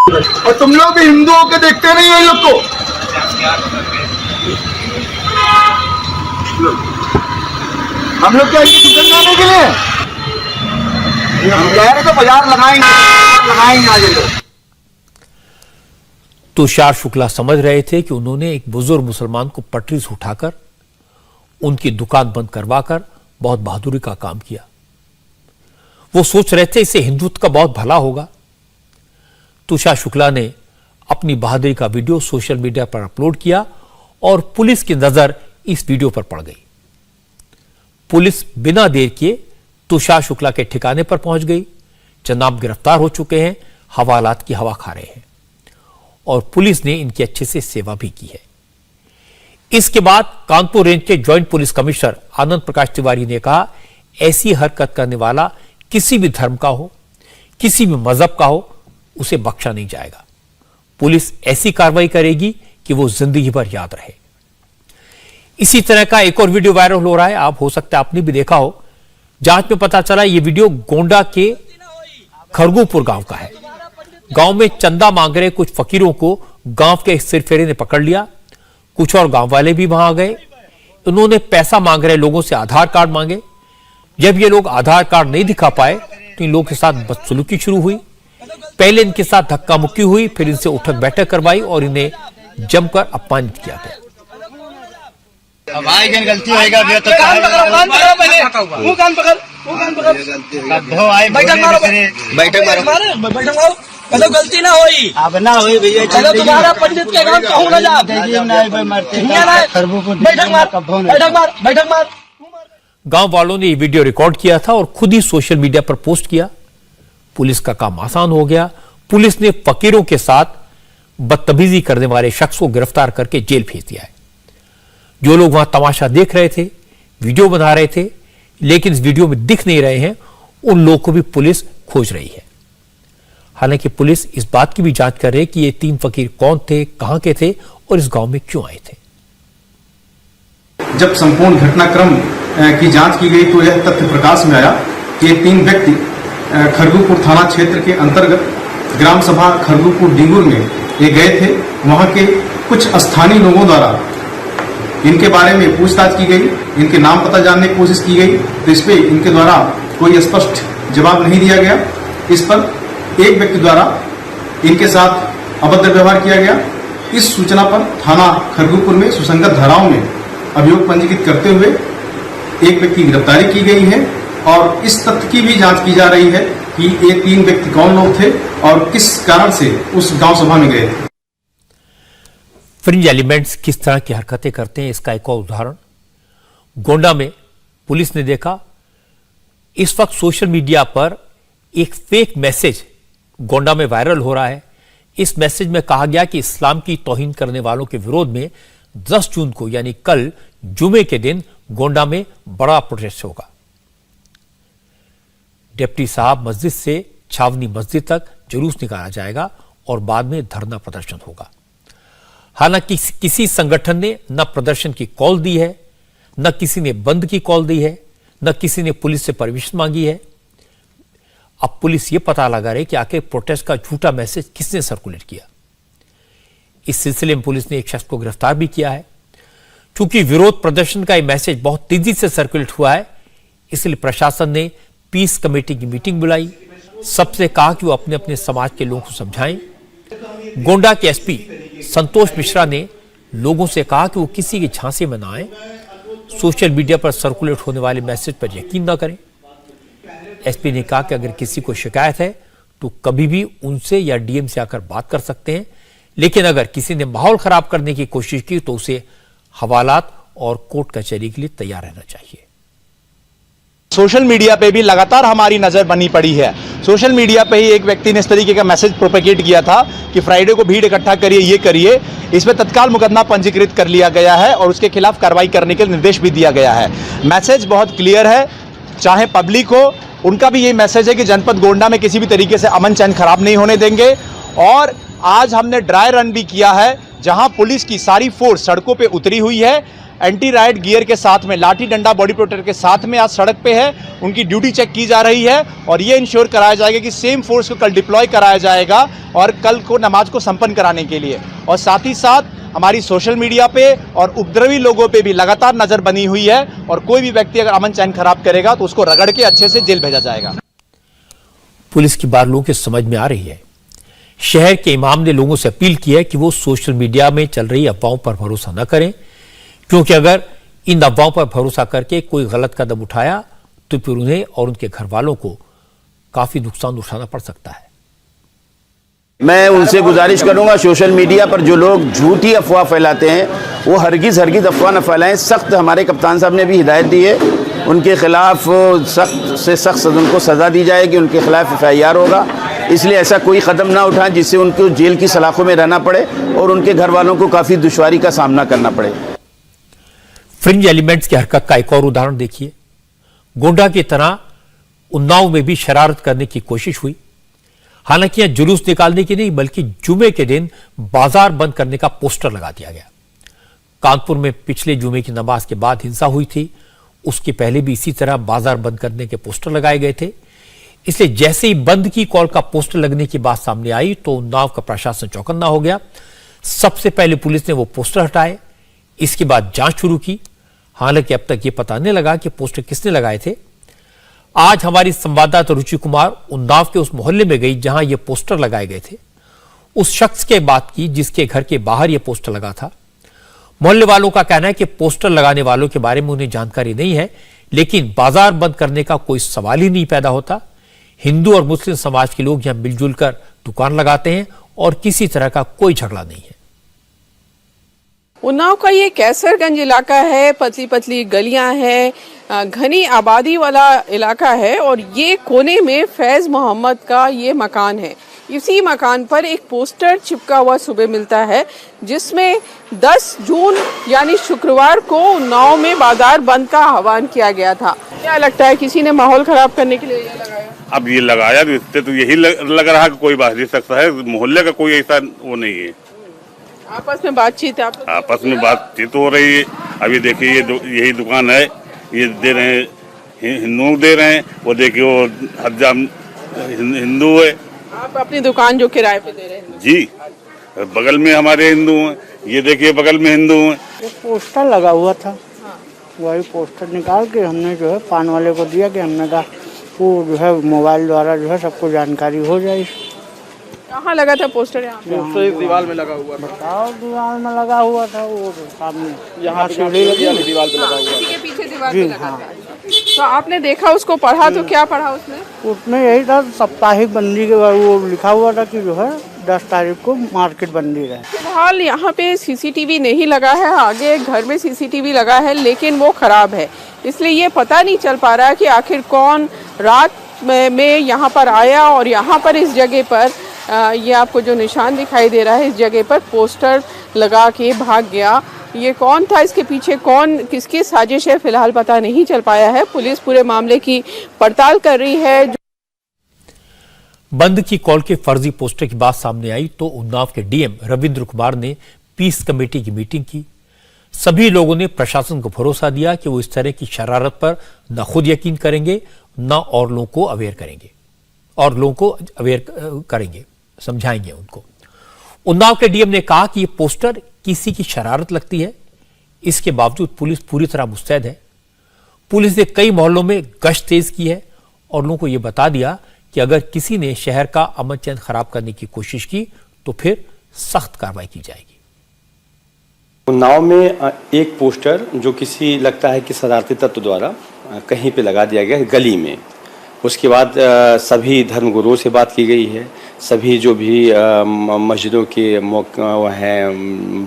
और तुम लोग भी हिंदुओं के देखते नहीं हो। लोग को हम लोग क्या दुकान लाने के लिए हम कह रहे तो बाजार लगाएंगे आज लोग। तुषार शुक्ला समझ रहे थे कि उन्होंने एक बुजुर्ग मुसलमान को पटरी से उठाकर उनकी दुकान बंद करवाकर बहुत बहादुरी का काम किया। वो सोच रहे थे इससे हिंदुत्व का बहुत भला होगा। तुषार शुक्ला ने अपनी बहादुरी का वीडियो सोशल मीडिया पर अपलोड किया और पुलिस की नजर इस वीडियो पर पड़ गई। पुलिस बिना देर किए तुषार शुक्ला के ठिकाने पर पहुंच गई। जनाब गिरफ्तार हो चुके हैं, हवालात की हवा खा रहे हैं और पुलिस ने इनकी अच्छे से सेवा भी की है। इसके बाद कानपुर रेंज के joint police commissioner Anand Prakash Tiwari ने कहा, ऐसी हरकत करने वाला किसी भी धर्म का हो, किसी भी मजहब का हो, उसे बख्शा नहीं जाएगा। पुलिस ऐसी कार्रवाई करेगी कि वो जिंदगी भर याद रहे। इसी तरह का एक और वीडियो वायरल हो रहा है, आप हो सकता है आपने भी देखा हो। जांच में पता चला ये वीडियो गोंडा के खरगूपुर गांव का है। गांव में चंदा मांग रहे कुछ फकीरों को गांव के सिरफेरे ने पकड़ लिया। कुछ और गांव वाले भी वहां गए। उन्होंने पैसा मांग रहे लोगों से आधार कार्ड मांगे। जब ये लोग आधार कार्ड नहीं दिखा पाए तो इन लोगों के साथ बदसलूकी शुरू हुई। पहले इनके साथ धक्का मुक्की हुई, फिर इनसे उठक बैठक करवाई और इन्हें जमकर अपमानित किया गया। भाई जन गलती होएगा भी तो कान पकड़ पहले वो कान पकड़ दो आए बैठक मारो मतलब गलती ना होई अब ना होई भैया चलो तुम्हारा पंडित के गांव कहूं ना जा बैठक मार। गांव वालों ने ये वीडियो रिकॉर्ड किया था और खुद ही सोशल मीडिया पर पोस्ट किया। पुलिस का काम आसान हो गया। पुलिस ने फकीरों के साथ बदतमीजी करने वाले शख्स को गिरफ्तार करके जेल भेज दिया है। जो लोग वहां तमाशा देख रहे थे, वीडियो बना रहे थे, लेकिन इस वीडियो में दिख नहीं रहे हैं, उन लोगों को भी पुलिस खोज रही है। हालांकि पुलिस इस बात की भी जांच कर रही है कि ये 3 फकीर कौन थे, कहां के थे और इस गांव में क्यों आए थे। जब संपूर्ण घटनाक्रम की जांच की गई तो यह तथ्य प्रकाश में आया कि ये 3 व्यक्ति खरगूपुर थाना क्षेत्र के अंतर्गत ग्राम सभा खरगूपुर डिंगुर में ये गए थे। वहां के कुछ स्थानीय लोगों द्वारा इनके बारे में पूछताछ की गई, इनके नाम पता जानने की कोशिश की गई, तो इस पे इनके द्वारा कोई स्पष्ट जवाब नहीं दिया गया। इस पर एक व्यक्ति द्वारा इनके साथ अभद्र व्यवहार किया गया। इस सूचना पर थाना खरगूपुर में सुसंगत धाराओं में अभियोग पंजीकृत करते हुए एक व्यक्ति की गिरफ्तारी की गई है और इस तथ्य की भी जांच की जा रही है कि ये 3 व्यक्ति कौन लोग थे और किस कारण से उस गांव सभा में गए थे। फ्रिंज एलिमेंट्स किस तरह की हरकतें करते हैं, इसका एक और उदाहरण गोंडा में पुलिस ने देखा। इस वक्त सोशल मीडिया पर एक फेक मैसेज गोंडा में वायरल हो रहा है। इस मैसेज में कहा गया कि इस्लाम की तौहीन करने वालों के विरोध में 10 जून को यानी कल जुमे के दिन गोंडा में बड़ा प्रोटेस्ट होगा। डिप्टी साहब मस्जिद से छावनी मस्जिद तक जुलूस निकाला जाएगा और बाद में धरना प्रदर्शन होगा। हालांकि किसी संगठन ने न प्रदर्शन की कॉल दी है, न किसी ने बंद की कॉल दी है, न किसी ने पुलिस से परमिशन मांगी है। अब पुलिस ये पता लगा रही कि आखिर प्रोटेस्ट का झूठा मैसेज किसने सर्कुलेट किया। इस सिलसिले में पुलिस ने एक शख्स को गिरफ्तार भी किया है। चूंकि विरोध प्रदर्शन का यह मैसेज बहुत तेजी से सर्कुलेट हुआ है, इसलिए प्रशासन ने पीस कमेटी की मीटिंग बुलाई। सबसे कहा कि वो अपने अपने समाज के लोगों को समझाएं। गोंडा के एसपी संतोष मिश्रा ने लोगों से कहा कि वो किसी की झांसे में ना आए, सोशल मीडिया पर सर्कुलेट होने वाले मैसेज पर यकीन ना करें। एसपी ने कहा कि अगर किसी को शिकायत है तो कभी भी उनसे या डीएम से आकर बात कर सकते हैं, लेकिन अगर किसी ने माहौल खराब करने की कोशिश की तो उसे हवालात और कोर्ट कचहरी के लिए तैयार रहना चाहिए। सोशल मीडिया पे भी लगातार हमारी नजर बनी पड़ी है। सोशल मीडिया पे ही एक व्यक्ति ने इस तरीके का मैसेज प्रोपेगेट किया था कि फ्राइडे को भीड़ इकट्ठा करिए, ये करिए। इस पर तत्काल मुकदमा पंजीकृत कर लिया गया है और उसके खिलाफ कार्रवाई करने के निर्देश भी दिया गया है। मैसेज बहुत क्लियर है, चाहे पब्लिक हो, उनका भी ये मैसेज है कि जनपद गोंडा में किसी भी तरीके से अमन चैन खराब नहीं होने देंगे। और आज हमने ड्राई रन भी किया है, जहां पुलिस की सारी फोर्स सड़कों पे उतरी हुई है। एंटी राइट गियर के साथ में, लाठी डंडा बॉडी प्रोटेक्टर के साथ में आज सड़क पे है। उनकी ड्यूटी चेक की जा रही है और ये इंश्योर कराया जाएगा कि सेम फोर्स को कल डिप्लॉय कराया जाएगा और कल को नमाज को संपन्न कराने के लिए। और साथ ही साथ हमारी सोशल मीडिया पे और उपद्रवी लोगों पे भी लगातार नजर बनी हुई है और कोई भी व्यक्ति अगर अमन चैन खराब करेगा तो उसको रगड़ के अच्छे से जेल भेजा जाएगा। पुलिस की बात लोगों के समझ में आ रही है। शहर के इमाम ने लोगों से अपील की है कि वो सोशल मीडिया में चल रही अफवाहों पर भरोसा न करें, क्योंकि अगर इन अफवाहों पर भरोसा करके कोई गलत कदम उठाया तो फिर उन्हें और उनके घर वालों को काफी नुकसान उठाना पड़ सकता है। मैं उनसे गुजारिश करूंगा, सोशल मीडिया पर जो लोग झूठी अफवाह फैलाते हैं वो हरगिज़ अफवाह न फैलाएं। सख्त हमारे कप्तान साहब ने भी हिदायत दी है, उनके खिलाफ सख्त से सख्त उनको सज़ा दी जाएगी, उनके खिलाफ FIR होगा। इसलिए ऐसा कोई कदम ना उठाएं जिससे उनको जेल की सलाखों में रहना पड़े और उनके घर वालों को काफ़ी दुश्वारी का सामना करना पड़े। फ्रिंज एलिमेंट्स की हरकत का एक और उदाहरण देखिए। गोंडा की तरह उन्नाव में भी शरारत करने की कोशिश हुई। हालांकि यहां जुलूस निकालने की नहीं बल्कि जुमे के दिन बाजार बंद करने का पोस्टर लगा दिया गया। कानपुर में पिछले जुमे की नमाज के बाद हिंसा हुई थी, उसके पहले भी इसी तरह बाजार बंद करने के पोस्टर लगाए गए थे। इसलिए जैसे ही बंद की कॉल का पोस्टर लगने की बात सामने आई तो उन्नाव का प्रशासन चौकन्ना हो गया। सबसे पहले पुलिस ने वो पोस्टर हटाए, इसके बाद जांच शुरू की। हालांकि अब तक ये पता नहीं लगा कि पोस्टर किसने लगाए थे। आज हमारी संवाददाता रुचि कुमार उन्नाव के उस मोहल्ले में गई जहां ये पोस्टर लगाए गए थे। उस शख्स के बात की जिसके घर के बाहर ये पोस्टर लगा था। मोहल्ले वालों का कहना है कि पोस्टर लगाने वालों के बारे में उन्हें जानकारी नहीं है, लेकिन बाजार बंद करने का कोई सवाल ही नहीं पैदा होता। हिंदू और मुस्लिम समाज के लोग यहां मिलजुल कर दुकान लगाते हैं और किसी तरह का कोई झगड़ा नहीं है। उन्नाव का ये कैसरगंज इलाका है, पतली पतली गलियां हैं, घनी आबादी वाला इलाका है और ये कोने में फैज मोहम्मद का ये मकान है। इसी मकान पर एक पोस्टर चिपका हुआ सुबह मिलता है जिसमें 10 जून यानी शुक्रवार को उन्नाव में बाजार बंद का आह्वान किया गया था। क्या लगता है किसी ने माहौल खराब करने के लिए ये लगाया? अब ये लगाया तो इससे तो यही लग रहा कि कोई बाहरी शख्स है, मोहल्ले का कोई ऐसा वो नहीं है। आपस में बातचीत है, आपस में बातचीत हो रही है। अभी देखिए यही दुकान है, ये दे रहे हैं, हिंदू दे रहे हैं, वो देखिए वो हज्जाम हिंदू है। आप अपनी दुकान जो किराए पे दे रहे हैं? जी, बगल में हमारे हिंदू हैं, ये देखिए बगल में हिंदू हैं। एक पोस्टर लगा हुआ था, वही पोस्टर निकाल के हमने जो है पान वाले को दिया कि हमने कहा वो जो है मोबाइल द्वारा जो है सबको जानकारी हो जाए। कहाँ लगा था पोस्टर? यहाँ दीवार में लगा हुआ था। बताओ, दीवार में लगा हुआ था, वो सामने यहाँ सीढ़ी लगी दीवार पे लगा हुआ था। पीछे दीवार पे लगा था। तो आपने देखा उसको, पढ़ा तो क्या पढ़ा उसमें? उसमें यही था साप्ताहिक बंदी के बाद वो लिखा हुआ था कि जो है 10 तारीख को मार्केट बंदी रहे। फिलहाल यहाँ पे CCTV नहीं लगा है, आगे घर में CCTV लगा है लेकिन वो खराब है, इसलिए ये पता नहीं चल पा रहा है कि आखिर कौन रात में यहाँ पर आया और यहाँ पर इस जगह पर ये आपको जो निशान दिखाई दे रहा है इस जगह पर पोस्टर लगा के भाग गया। ये कौन था, इसके पीछे कौन, किसकी साजिश है, फिलहाल पता नहीं चल पाया है। पुलिस पूरे मामले की पड़ताल कर रही है। बंद की कॉल के फर्जी पोस्टर की बात सामने आई तो उन्नाव के DM रविंद्र कुमार ने पीस कमेटी की मीटिंग की। सभी लोगों ने प्रशासन को भरोसा दिया कि वो इस तरह की शरारत पर न खुद यकीन करेंगे न और लोगों को अवेयर करेंगे, समझाएंगे उनको। उन्नाव के DM ने कहा कि ये पोस्टर किसी की शरारत लगती है, इसके बावजूद पुलिस पूरी तरह मुस्तैद है। पुलिस ने कई मोहल्लों में गश्त तेज की है और लोगों को यह बता दिया कि अगर किसी ने शहर का अमन चैन खराब करने की कोशिश की तो फिर सख्त कार्रवाई की जाएगी। उन्नाव में एक पोस्टर जो किसी लगता है कि शरारती तत्व द्वारा कहीं पे लगा दिया गया गली में। उसके बाद सभी धर्मगुरुओं से बात की गई है, सभी जो भी मस्जिदों के हैं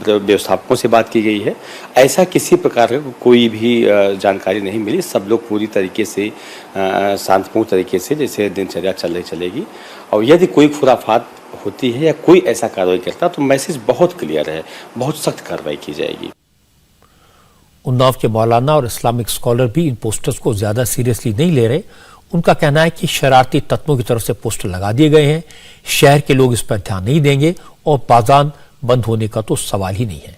व्यवस्थापकों से बात की गई है। ऐसा किसी प्रकार का कोई भी जानकारी नहीं मिली। सब लोग पूरी तरीके से शांतिपूर्ण तरीके से जैसे दिनचर्या चलेगी। और यदि कोई खुराफात होती है या कोई ऐसा कार्रवाई करता तो मैसेज बहुत क्लियर है, बहुत सख्त कार्रवाई की जाएगी। उन्नाव के मौलाना और इस्लामिक स्कॉलर भी इन पोस्टर्स को ज्यादा सीरियसली नहीं ले रहे। उनका कहना है कि शरारती तत्वों की तरफ से पोस्टर लगा दिए गए हैं, शहर के लोग इस पर ध्यान नहीं देंगे और बाजार बंद होने का तो सवाल ही नहीं है।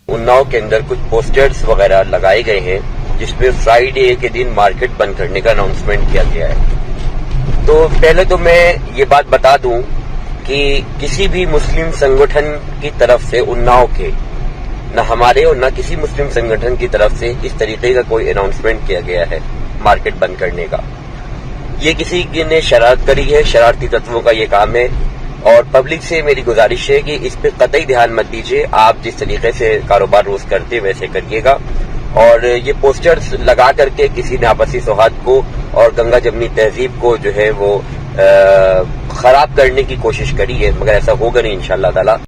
उन्नाव के अंदर कुछ पोस्टर्स वगैरह लगाए गए हैं जिसमें फ्राइडे के दिन मार्केट बंद करने का अनाउंसमेंट किया गया है। तो पहले तो मैं ये बात बता दूं कि किसी भी मुस्लिम संगठन की तरफ से उन्नाव के न हमारे और न किसी मुस्लिम संगठन की तरफ से इस तरीके का कोई अनाउंसमेंट किया गया है मार्केट बंद करने का। ये किसी ने शरारत करी है, शरारती तत्वों का ये काम है और पब्लिक से मेरी गुजारिश है कि इस पे कतई ध्यान मत दीजिए। आप जिस तरीके से कारोबार रोज करते वैसे करिएगा और ये पोस्टर्स लगा करके किसी ने आपसी सौहार्द को और गंगा जमनी तहजीब को जो है वो खराब करने की कोशिश करी है, मगर ऐसा होगा नहीं इंशाअल्लाह ताला।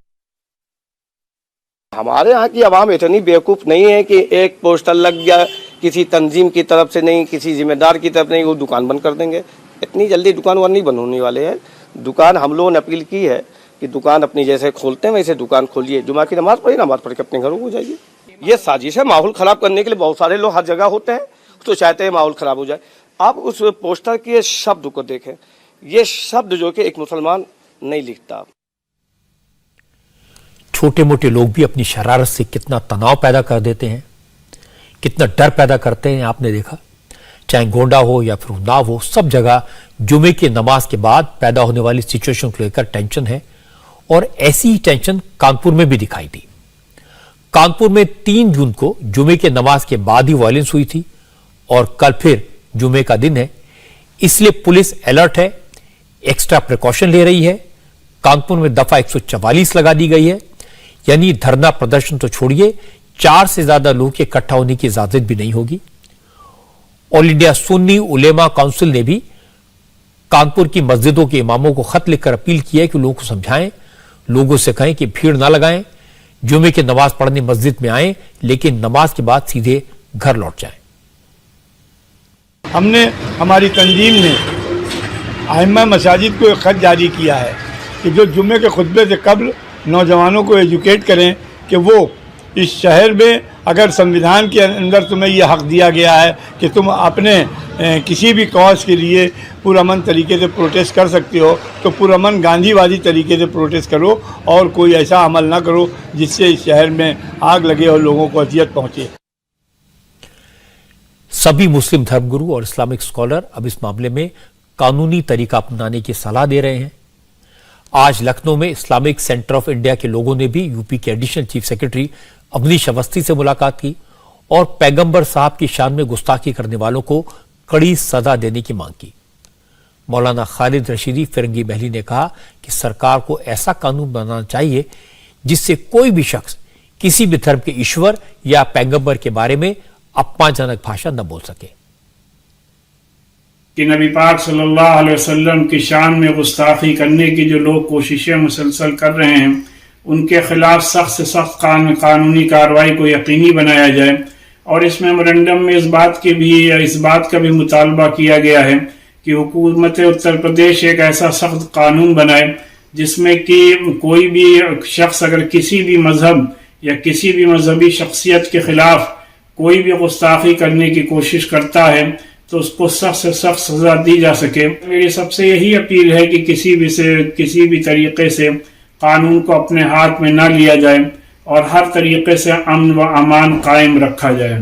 हमारे यहाँ की आवाम इतनी बेवकूफ़ नहीं है कि एक पोस्टर लग गया किसी तंजीम की तरफ से नहीं, किसी जिम्मेदार की तरफ नहीं, वो दुकान बंद कर देंगे। इतनी जल्दी दुकान वहाँ नहीं बंद होने वाले हैं। दुकान हम लोगों ने अपील की है कि दुकान अपनी जैसे खोलते हैं वैसे दुकान खोलिए, जुमा की नमाज पढ़िए, नमाज पढ़ के अपने घरों को जाइए। ये साजिश है माहौल ख़राब करने के लिए। बहुत सारे लोग हर जगह होते हैं तो चाहते हैं माहौल ख़राब हो जाए। आप उस पोस्टर के शब्द को देखें, ये शब्द जो कि एक मुसलमान नहीं लिखता। छोटे मोटे लोग भी अपनी शरारत से कितना तनाव पैदा कर देते हैं, कितना डर पैदा करते हैं, आपने देखा। चाहे गोंडा हो या फिर उन्नाव हो, सब जगह जुमे की नमाज के बाद पैदा होने वाली सिचुएशन को लेकर टेंशन है। और ऐसी ही टेंशन कानपुर में भी दिखाई दी। कानपुर में 3 जून को जुमे के नमाज के बाद ही वायलेंस हुई थी और कल फिर जुमे का दिन है, इसलिए पुलिस अलर्ट है, एक्स्ट्रा प्रिकॉशन ले रही है। कानपुर में दफा 144 लगा दी गई है, यानी धरना प्रदर्शन तो छोड़िए, 4 से ज्यादा लोगों के इकट्ठा होने की इजाजत भी नहीं होगी। ऑल इंडिया सुन्नी उलेमा काउंसिल ने भी कानपुर की मस्जिदों के इमामों को खत लिखकर अपील की है कि लोगों को समझाएं, लोगों से कहें कि भीड़ ना लगाएं, जुमे की नमाज पढ़ने मस्जिद में आएं, लेकिन नमाज के बाद सीधे घर लौट जाएं। हमने, हमारी तंजीम ने आइम्मा मसाजिद को एक खत जारी किया है कि जो जुम्मे के खुतबे से कब्ल नौजवानों को एजुकेट करें कि वो इस शहर में अगर संविधान के अंदर तुम्हें यह हक़ दिया गया है कि तुम अपने किसी भी कॉज के लिए पुरअमन तरीके से प्रोटेस्ट कर सकते हो, तो पुरअमन गांधीवादी तरीके से प्रोटेस्ट करो और कोई ऐसा अमल ना करो जिससे इस शहर में आग लगे और लोगों को अजियत पहुँचे। सभी मुस्लिम धर्मगुरु और इस्लामिक स्कॉलर अब इस मामले में कानूनी तरीका अपनाने की सलाह दे रहे हैं। आज लखनऊ में इस्लामिक सेंटर ऑफ इंडिया के लोगों ने भी यूपी के additional chief secretary Awanish Awasthi से मुलाकात की और पैगंबर साहब की शान में गुस्ताखी करने वालों को कड़ी सजा देने की मांग की। मौलाना खालिद रशीदी फिरंगी महली ने कहा कि सरकार को ऐसा कानून बनाना चाहिए जिससे कोई भी शख्स किसी भी धर्म के ईश्वर या पैगंबर के बारे में अपमानजनक भाषा न बोल सके। कि नबी पाक सल्लल्लाहु अलैहि वसल्लम की शान में गुस्ताखी करने की जो लोग कोशिशें मुसलसल कर रहे हैं, उनके खिलाफ सख्त से सख्त कानूनी कार्रवाई को यकीनी बनाया जाए। और इस मेमोरेंडम में इस बात का भी मुतालबा किया गया है कि हुकूमत उत्तर प्रदेश एक ऐसा सख्त कानून बनाए जिसमें कि कोई भी शख्स अगर किसी भी मजहब या किसी भी मजहबी शख्सियत के खिलाफ कोई भी गुस्ताखी करने की कोशिश करता है तो उसको सख्त से सख्त सजा दी जा सके। मेरी सबसे यही अपील है कि किसी भी तरीके से कानून को अपने हाथ में ना लिया जाए और हर तरीके से अमन व अमान कायम रखा जाए।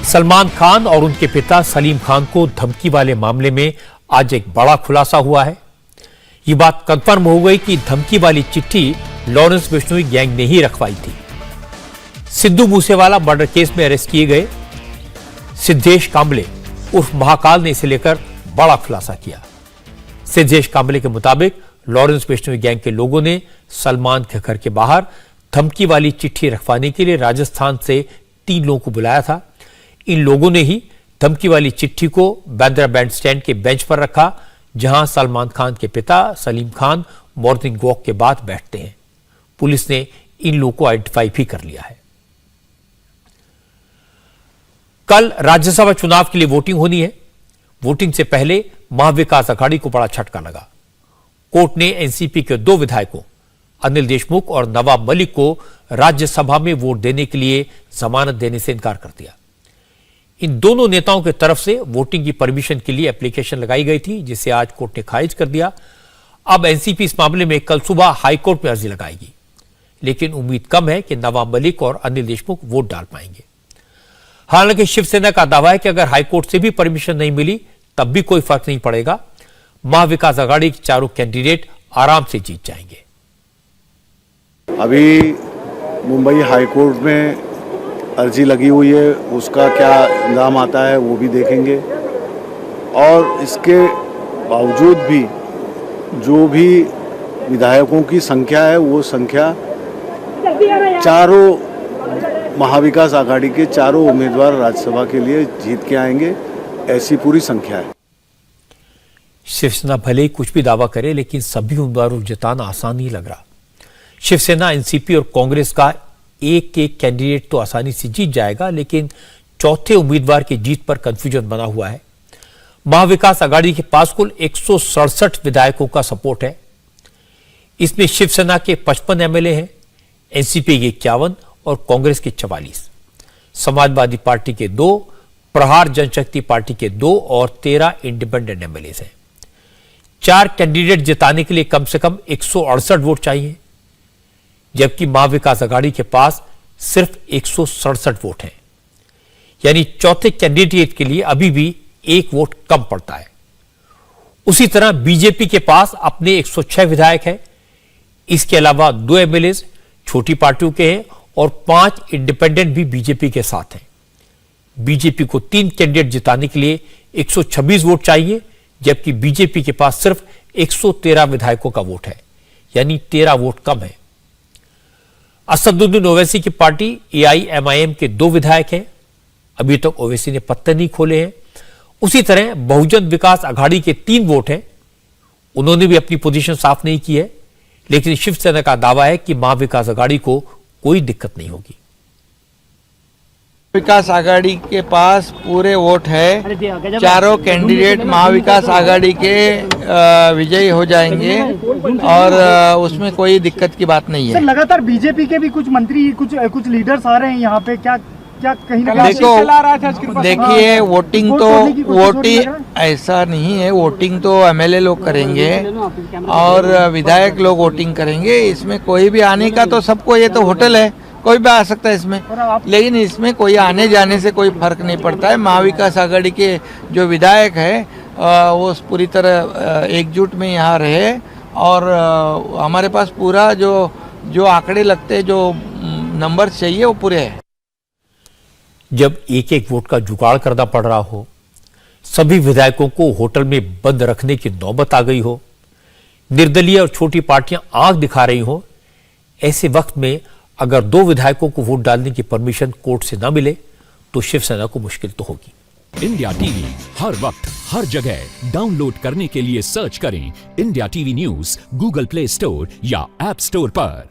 सलमान खान और उनके पिता सलीम खान को धमकी वाले मामले में आज एक बड़ा खुलासा हुआ है। ये बात कंफर्म हो गई कि धमकी वाली चिट्ठी लॉरेंस बिश्नोई गैंग ने ही रखवाई थी। सिद्धू मूसेवाला मर्डर केस में अरेस्ट किए गए सिद्धेश कांबले उर्फ महाकाल ने इसे लेकर बड़ा खुलासा किया। सिद्धेश कांबले के मुताबिक लॉरेंस बिश्नोई गैंग के लोगों ने सलमान के घर के बाहर धमकी वाली चिट्ठी रखवाने के लिए राजस्थान से 3 लोगों को बुलाया था। इन लोगों ने ही धमकी वाली चिट्ठी को बांद्रा बैंड स्टैंड के बेंच पर रखा, जहां सलमान खान के पिता सलीम खान मॉर्निंग वॉक के बाद बैठते हैं। पुलिस ने इन लोगों को आइडेंटिफाई भी कर लिया है। कल राज्यसभा चुनाव के लिए वोटिंग होनी है। वोटिंग से पहले महाविकास अघाड़ी को बड़ा झटका लगा। कोर्ट ने एनसीपी के 2 विधायकों अनिल देशमुख और नवाब मलिक को राज्यसभा में वोट देने के लिए जमानत देने से इनकार कर दिया। इन दोनों नेताओं की तरफ से वोटिंग की परमिशन के लिए एप्लीकेशन लगाई गई थी, जिसे आज कोर्ट ने खारिज कर दिया। अब एनसीपी इस मामले में कल सुबह हाईकोर्ट में अर्जी लगाएगी, लेकिन उम्मीद कम है कि नवाब मलिक और अनिल देशमुख वोट डाल पाएंगे। हालांकि शिवसेना का दावा है कि अगर हाईकोर्ट से भी परमिशन नहीं मिली तब भी कोई फर्क नहीं पड़ेगा, महाविकास अघाड़ी के चारों कैंडिडेट आराम से जीत जाएंगे। अभी मुंबई हाईकोर्ट में अर्जी लगी हुई है, उसका क्या इंजाम आता है वो भी देखेंगे। और इसके बावजूद भी जो भी विधायकों की संख्या है वो संख्या चारों महाविकास आघाड़ी के चारों उम्मीदवार राज्यसभा के लिए जीत के आएंगे, ऐसी पूरी संख्या है। शिवसेना भले ही कुछ भी दावा करे, लेकिन सभी उम्मीदवारों को जिताना आसान नहीं लग रहा। शिवसेना, एनसीपी और कांग्रेस का एक एक कैंडिडेट तो आसानी से जीत जाएगा, लेकिन चौथे उम्मीदवार की जीत पर कंफ्यूजन बना हुआ है। महाविकास आघाड़ी के पास कुल 167 विधायकों का सपोर्ट है। इसमें शिवसेना के 55 एमएलए हैं, एनसीपी के 51 और कांग्रेस के 44, समाजवादी पार्टी के 2, प्रहार जनशक्ति पार्टी के 2 और 13 इंडिपेंडेंट एमएलए हैं। 4 कैंडिडेट जिताने के लिए कम से कम 168 वोट चाहिए, जबकि महाविकास आघाड़ी के पास सिर्फ 167 वोट हैं। यानी चौथे कैंडिडेट के लिए अभी भी 1 वोट कम पड़ता है। उसी तरह बीजेपी के पास अपने 106 विधायक हैं। इसके अलावा 2 एमएलए छोटी पार्टियों के हैं और 5 इंडिपेंडेंट भी बीजेपी के साथ हैं। बीजेपी को 3 कैंडिडेट जिताने के लिए 126 वोट चाहिए, जबकि बीजेपी के पास सिर्फ 113 विधायकों का वोट है, यानी 13 वोट कम है। असदुद्दीन ओवैसी की पार्टी एआईएमआईएम के 2 विधायक हैं। अभी तक ओवैसी ने पत्ते नहीं खोले हैं। उसी तरह बहुजन विकास आघाड़ी के 3 वोट हैं। उन्होंने भी अपनी पोजीशन साफ नहीं की है, लेकिन शिवसेना का दावा है कि महाविकास आघाड़ी को कोई दिक्कत नहीं होगी। विकास आघाड़ी के पास पूरे वोट है। चारों कैंडिडेट महाविकास आघाड़ी के विजयी हो जाएंगे और उसमें कोई दिक्कत की बात नहीं है। सर, लगातार बीजेपी के भी कुछ मंत्री, कुछ लीडर्स आ रहे हैं यहाँ पे, क्या कहीं ना कहीं देखिए, वोटिंग ऐसा नहीं है। वोटिंग तो एमएलए लोग करेंगे और विधायक लोग वोटिंग करेंगे। इसमें कोई भी आने का तो सबको, ये तो होटल है, कोई भी आ सकता है इसमें, लेकिन इसमें कोई आने जाने से कोई फर्क नहीं पड़ता है। महाविकास आघाड़ी के जो विधायक है वो पूरी तरह एकजुट में यहाँ रहे और हमारे पास पूरा जो आंकड़े लगते हैं, जो नंबर चाहिए, वो पूरे हैं। जब एक एक वोट का जुगाड़ करना पड़ रहा हो, सभी विधायकों को होटल में बंद रखने की नौबत आ गई हो, निर्दलीय और छोटी पार्टियां आंख दिखा रही हो, ऐसे वक्त में अगर 2 विधायकों को वोट डालने की परमिशन कोर्ट से न मिले तो शिवसेना को मुश्किल तो होगी। इंडिया टीवी हर वक्त हर जगह डाउनलोड करने के लिए सर्च करें India TV news Google play store या ऐप स्टोर पर।